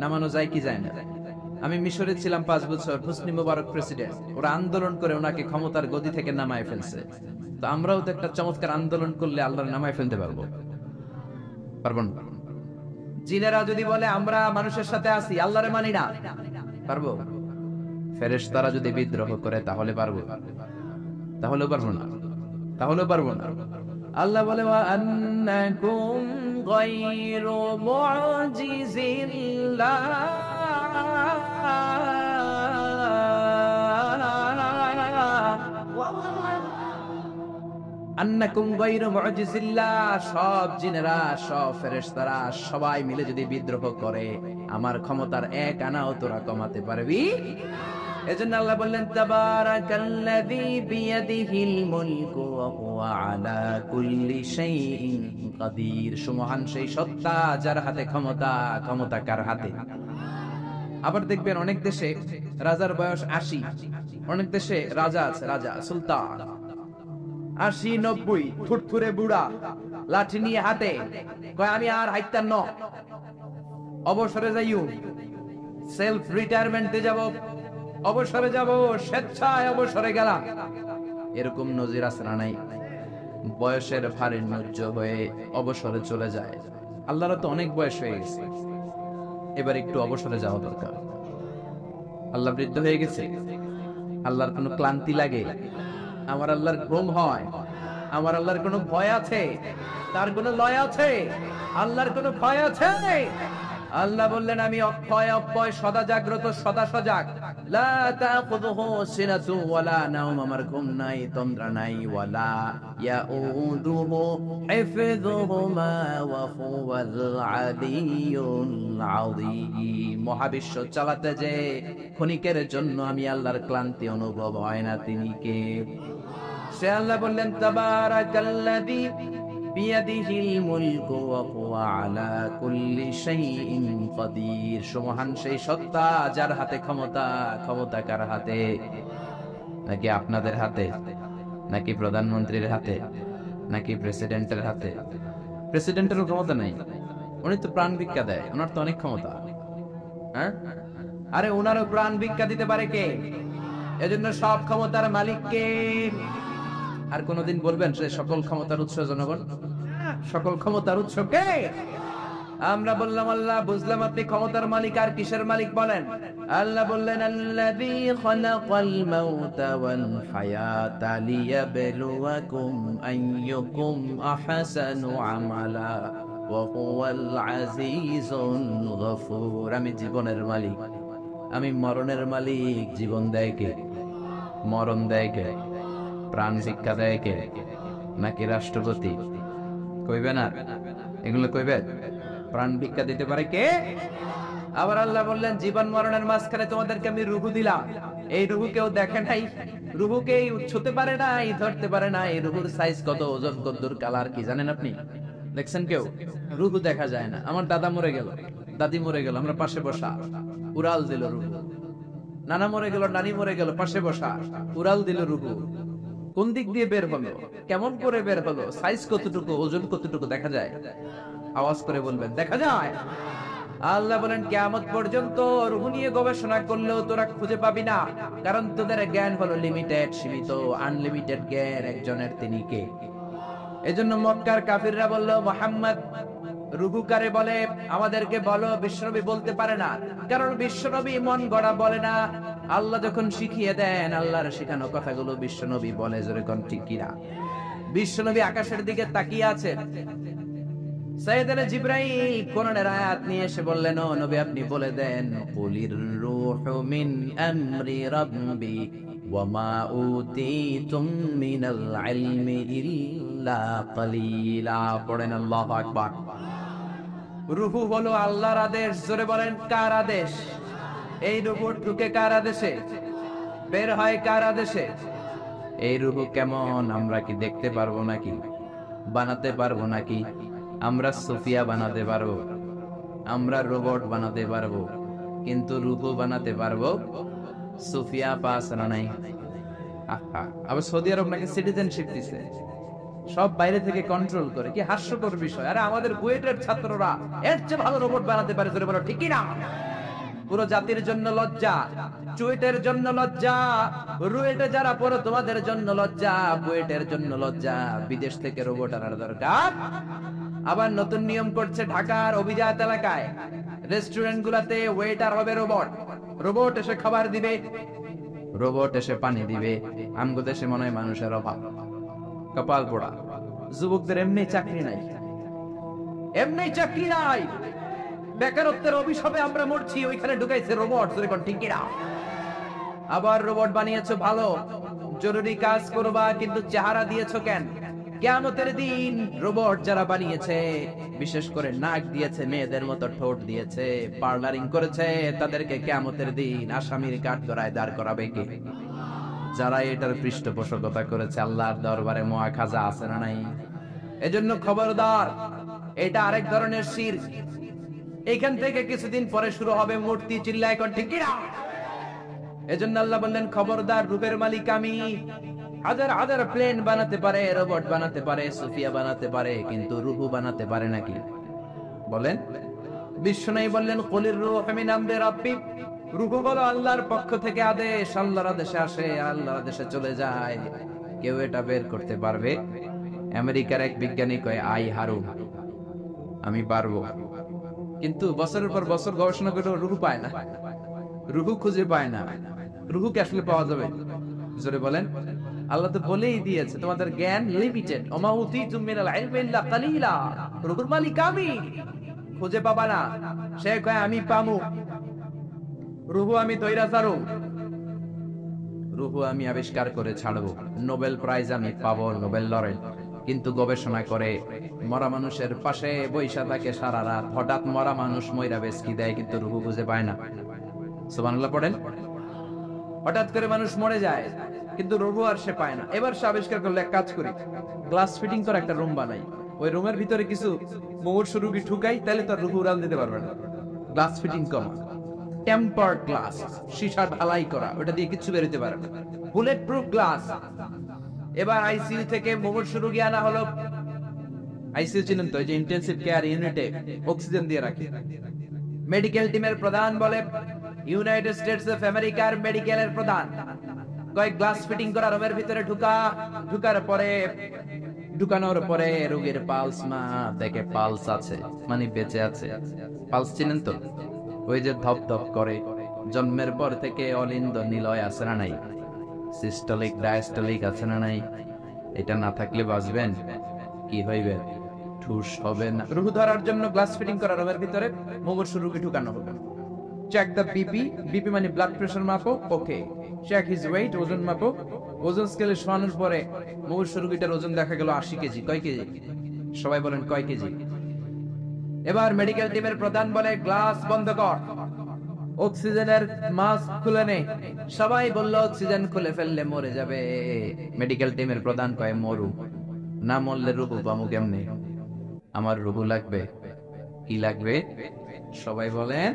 নামানো যায় কি যায় না। আমি মিশরে ছিলাম 5 বছর, হোসনি মোবারক প্রেসিডেন্ট, ওরা আন্দোলন করে ওনাকে ক্ষমতার গদি থেকে নামায় ফেলছে। তো আমরাও তো একটা চমৎকার আন্দোলন করলে আল্লাহর নামায় ফেলতে পারবো না? জিনেরা যদি বলে আমরা মানুষের সাথে আছি, আল্লাহরে মানি না, পারবো? ফেরেশতারা যদি বিদ্রোহ করে তাহলে পারবো? তাহলেও পারবো না। আল্লাহ বলে ওয়া আন্নাকুম গায়রু মুআজিজিল্লাহ আন্নাকুম গায়রু মুআজিজিল্লাহ। সব জিনেরা, সব ফেরেশতারা সবাই মিলে যদি বিদ্রোহ করে, আমার ক্ষমতার এক আনাও তোরা কমাতে পারবি? এজন্য আল্লাহ বললেন তাবারাকাল্লাযী বিয়াদিহিল মুলকু ওয়া হুয়া আলা কুল্লি শাইইন কাদির। সুমহান সেই সত্তা যার হাতে ক্ষমতা। ক্ষমতা কার হাতে? আবার দেখবেন অনেক দেশে রাজার বয়স 80, অনেক দেশে রাজা আছে, রাজা সুলতান 80-90, থুরথুরে বুড়া, লাঠি নিয়ে হাতে, কয় আমি আর হাইতাম ন, অবসরে যাইও, সেলফ রিটায়ারমেন্টে যাব, অবসরে যাব, স্বেচ্ছায় অবসরে গেলাম। এরকম নজির আছে না নাই? বয়সের ভারে ন্যায্য হয়ে অবসরে চলে যায়। আল্লাহর তো অনেক বয়স হয়ে গেছে, এবার একটু অবসরে যাওয়া দরকার। আল্লাহ বৃদ্ধ হয়ে গেছে, আল্লাহর কোনো ক্লান্তি লাগে? আমার আল্লাহর ঘুম হয়? আমার আল্লাহর কোনো ভয় আছে? তার কোনো লয় আছে? আল্লাহর কোনো ভয় আছে? আল্লাহ বললেন আমি অক্ষয় অব্যয় সদা জাগ্রত সদা সজাগ। লা তাখুযুহু সিনাতু ওয়ালা নাওম, আমার ঘুম নাই তন্দ্রা নাই। ওয়ালা ইয়াউদুহু হিফযুহুমা ওয়া হুয়াল আলিয়্যুল আযীম। মহাবিশ্ব চালাতে যে ক্ষণিকের জন্য আমি আল্লাহর ক্লান্তি অনুভব হয় না, তিনি কে? সে আল্লাহ বললেন তাবারাকাল্লাযী বিয়াদিহিল মুলকু ওয়া হুয়া আলা কুল্লি শাইইন কাদির। সুবহান সেই সত্তা যার হাতে ক্ষমতা। ক্ষমতা কার হাতে? নাকি আপনাদের হাতে, নাকি প্রধানমন্ত্রীর হাতে, নাকি প্রেসিডেন্টের হাতে? প্রেসিডেন্টেরও ক্ষমতা নাই, উনি তো প্রাণ ভিক্ষা দেয়, ওনার তো অনেক ক্ষমতা। হ্যাঁ, আরে ওনারও প্রাণ ভিক্ষা দিতে পারে কে? এজন্য সব ক্ষমতার মালিক কে? আর কোনদিন বলবেন সে সকল ক্ষমতার উৎস জনগণ? সকল ক্ষমতার উৎস কে? আমরা বললাম আল্লাহ, বুঝলাম আপনি ক্ষমতার মালিক, আর কিসের মালিক বলেন? আল্লাহ বললেন আল্লাযী খালাকাল মাউতা ওয়াল হায়াতা লিয়াবলুয়াকুম আইয়ুকুম আহসানু আমালা ওয়া হুয়াল আজিজুল গফুর। আমি জীবনের মালিক, আমি মরণের মালিক। জীবন দেয় কে? মরণ দেয় কে? প্রাণ ভিক্ষা দেয় কে? নাকি রাষ্ট্রপতি? কইবে না এগুলো? কইবে প্রাণ ভিক্ষা দিতে পারে কে? আবার আল্লাহ বললেন জীবন মরণের মাঝখানে তোমাদেরকে আমি রূহ দিলাম। এই রূহ কেউ দেখে নাই, রূহকে ছুঁতে পারে না, ধরতে পারে না। এই রূহের সাইজ কত, ওজন কত, কালার কি জানেন আপনি? দেখছেন কেউ? রূহ দেখা যায় না। আমার দাদা মরে গেল, দাদি মরে গেল, আমরা পাশে বসা, উড়াল দিল রূহ। নানা মরে গেল, নানি মরে গেল, পাশে বসা, উড়াল দিল রূহ। কোন দিক দিয়ে বের হলো, কেমন করে বের হলো, সাইজ কতটুকু, ওজন কতটুকু দেখা যায়? আওয়াজ করে বলবেন দেখা যায়। আল্লাহ বলেন কিয়ামত পর্যন্ত রূহ নিয়ে গবেষণা করলেও তোরা খুঁজে পাবি না, কারণ তোদের জ্ঞান হলো লিমিটেড, সীমিত। আনলিমিটেড জ্ঞান একজনের, তিনি কে? এজন্য মক্কার কাফিররা বলল মুহাম্মদ রূহ কারে বলে আমাদেরকে বলো। বিশ্বনবী বলতে পারে না, কারণ বিশ্বনবী মন গড়া বলে না। আল্লাহ যখন শিখিয়ে দেন, আল্লাহর শেখানো কথাগুলো বিশ্বনবী বলে। জোরে কোন ঠিক কিনা? বিশ্বনবী আকাশের দিকে তাকিয়ে আছেন, সাইয়েদনা জিবরাইল কোরআনের আয়াত নিয়ে এসে বললেন ও নবী আপনি বলে দেন কুলির রূহু মিন আমরি রাব্বি ওয়া মা উতীতুম মিনাল ইলমি ইল্লা কালিলা। পড়েন আল্লাহু আকবার। রূহ হলো আল্লাহর আদেশ। জোরে বলেন কার আদেশ? এই রূহ ঢুকে কার আদেশে? বের হয় কার আদেশে? এই রূহ কেমন আমরা কি দেখতে পারবো নাকি? বানাতে পারবো নাকি? আমরা সোফিয়া বানাতে পারবো, আমরা রোবট বানাতে পারবো, কিন্তু রূহ বানাতে পারবো? সোফিয়া পাস না নাই? আবার সৌদি আরব নাকি সিটিজেনশিপ দিছে, সব বাইরে থেকে কন্ট্রোল করে। কি হাস্যকর বিষয়! আরে আমাদের বুয়েটের ছাত্ররা এর চেয়ে ভালো রোবট বানাতে পারে। জোরে বলো ঠিক কি না? পুরো জাতির জন্য লজ্জা, চুয়েটের জন্য লজ্জা, রুয়েটে যারা পড়ো তোমাদের জন্য লজ্জা, বুয়েটের জন্য লজ্জা। বিদেশ থেকে রোবট আনার দরকার। আবার নতুন নিয়ম করছে ঢাকার অভিজাত এলাকায় রেস্টুরেন্ট গুলাতে ওয়েটার হবে রোবট। রোবট এসে খাবার দিবে, রোবট এসে পানি দিবে। আমগো দেশে মনে হয় মানুষের অভাব, কপাল পোড়া। যুবকদের এমনি চাকরি নাই, এমনি চাকরি নাই। বেকারত্বের অভিশাপে আমরা মরছি, ওইখানে ঢুকাইছে রোবট। ঠিক কিনা? আবার রোবট বানিয়েছো ভালো, জরুরি কাজ করবা, কিন্তু চেহারা দিয়েছো কেন? কিয়ামতের দিন রোবট যারা বানিয়েছে, বিশেষ করে নাক দিয়েছে, মেয়েদের মতো ঠোঁট দিয়েছে, পার্লারিং করেছে, তাদেরকে কিয়ামতের দিন আসামির কাঠগড়ায় দাঁড় করাবে কে? যারা এটার পৃষ্ঠপোষকতা করেছে। আল্লাহর দরবারে মুআখাজা আছে না নাই? এজন্য খবরদার, এটা আরেক ধরনের শিরক। এখান থেকে কিছুদিন পরে শুরু হবে মূর্তি। চিল্লায় কোন ঠিক কিনা? এজন্য আল্লাহ বললেন খবরদার, রূপের মালিক আমি। হাজার হাজার প্লেন বানাতে পারে, রোবট বানাতে পারে, সোফিয়া বানাতে পারে, কিন্তু রূহ বানাতে পারে নাকি? বলেন। বিশ্বনবী বললেন কুলির রূহু মিন আমরি রাব্বি। রূহ হলো আল্লাহর পক্ষ থেকে আদেশ। আল্লাহর আদেশে আসে, আল্লাহর আদেশে চলে যায়। কেউ এটা বের করতে পারবে? আমেরিকার এক বিজ্ঞানী কয় আই হারুন, আমি পারবো। কিন্তু বছরের পর বছর গবেষণা করে রূহ পায় না, রূহ খুঁজে পায় না। রূহকে আসলে পাওয়া যাবে? জোরে বলেন। আল্লাহ তো বলেই দিয়েছে তোমাদের জ্ঞান লিমিটেড। ওমা উতীতুম মিনাল ইলমি ইল্লা কালিলা। রূহের মালিক আমি, খুঁজে পাবা না। সে কয় আমি পামু, রুহু আমি তৈরা ছাড়ু, রুহু আমি আবিষ্কার করে ছাড়বো, নোবেল প্রাইজ আমি পাবো, নোবেল লরেট। কিন্তু গবেষণা করে মরা মানুষের পাশে বৈশা থাকে সারা রাত, হঠাৎ মরা মানুষ মইরা বেশকি দেয় কিন্তু রুহু বুঝে পায় না। সুবহানাল্লাহ পড়েন। হঠাৎ করে মানুষ মরে যায় কিন্তু রুহু আর সে পায় না। এবার সে আবিষ্কার করলো এক কাজ করি, গ্লাস ফিটিং করে একটা রুম বানাই, ওই রুমের ভিতরে কিছু মুমূর্ষু রোগী ঢুকাই, তাহলে তো রুহু উড়াল দিতে পারবে না। গ্লাস ফিটিং করা, টেম্পারড গ্লাস, সীসা ঢালাই করা, ওটা দিয়ে কিছু বেরোতে পারে না, বুলেট প্রুফ গ্লাস। এবার আইসিইউ থেকে মুমূর্ষু রোগী আনা হলো। আইসিইউ চিনেন তো, যে ইন্টেনসিভ কেয়ার ইউনিটে অক্সিজেন দিয়ে রাখে। মেডিকেল টিমের প্রধান বলে, ইউনাইটেড স্টেটস অফ আমেরিকার মেডিকেলের প্রধান কয়েক গ্লাস ফিটিং করা রুমের ভিতরে ঢুকানোর পরে রোগীর পালস মা দেখে পালস আছে, মানে বেঁচে আছে। পালস চিনেন তো, ওই যে ধপ ধপ করে, জন্মের পর থেকে অলিন্দ নিলয় আছে না নাই, সিস্টোলিক ডায়াস্টোলিক আছে না নাই, এটা না থাকলে বাঁচবেন কি হইবে, ঠুস হবে না। রুহু ধরার জন্য গ্লাস ফিটিং করা রুমের ভিতরে মুমূর্ষু রোগী ঢুকানো হবে। চেক দ্য বিপি, বিপি মানে ব্লাড প্রেশার মাপো, ওকে। চেক হিজ ওয়েট, ওজন মাপো, ওজন স্কেলে শোয়ানোর পরে মুমূর্ষু রোগীটার ওজন দেখা গেল 80 কেজি। কয় কেজি? সবাই বলেন কয় কেজি? এবার মেডিকেল টিমের প্রধান বলে, গ্লাস বন্ধ কর, অক্সিজেনের মাস্ক খুলে নে। সবাই বলল অক্সিজেন খুলে ফেললে মরে যাবে। মেডিকেল টিমের প্রধান কয়, মরু না, মরলে রুহু পামু কেমনে? আমার রুহু লাগবে। কি লাগবে? সবাই বলেন।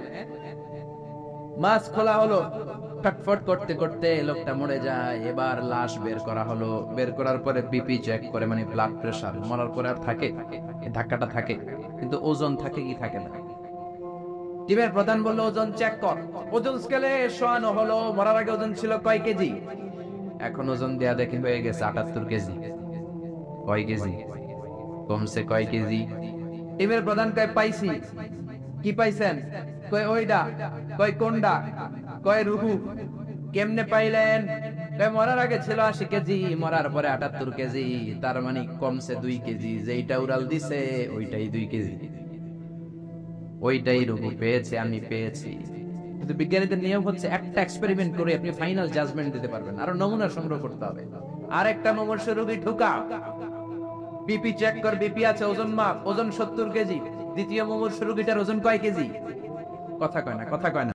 মাস্ক খোলা হলো, ফটফট করতে করতে লোকটা মরে যায়। এবার লাশ বের করা হলো, বের করার পরে বিপি চেক করে, মানে ব্লাড প্রেশার। মরার পরে আর থাকে? ধাক্কাটা থাকে, কিন্তু ওজন থাকে কি থাকে না? টিমের প্রধান বলল, ওজন চেক কর। ওজন স্কেলে শোয়ানো হলো, মরার আগে ওজন ছিল কয় কেজি? এখন ওজন দেয়া দেখে হয়ে গেছে 78 কেজি। কয় কেজি কমছে? কয় কেজি? টিমের প্রধান কয়, পাইছি। কি পাইছেন? কয় ওইডা। কয় কোনডা? কয় রুহু। কেমনে পাইলেন? কয় মরার আগে ছিল 80 কেজি, মরার পরে 78 কেজি, তার মানে কমছে 2 কেজি। যেইটা উড়াল দিছে ওইটাই 2 কেজি, ওইটাই রুহু পেয়েছে, আমি পেয়েছি। কিন্তু বিজ্ঞানীদের নিয়ম হচ্ছে, একটা এক্সপেরিমেন্ট করে আপনি ফাইনাল জাজমেন্ট দিতে পারবেন, আরো নমুনা সংগ্রহ করতে হবে। আর একটা মুমূর্ষু রোগী ঢুকা, বিপি চেক কর, বিপি আছে, ওজন মাপ, ওজন 70 কেজি। দ্বিতীয় মুমূর্ষু রোগীটার ওজন কয় কেজি? কথা কয় না, কথা কয় না।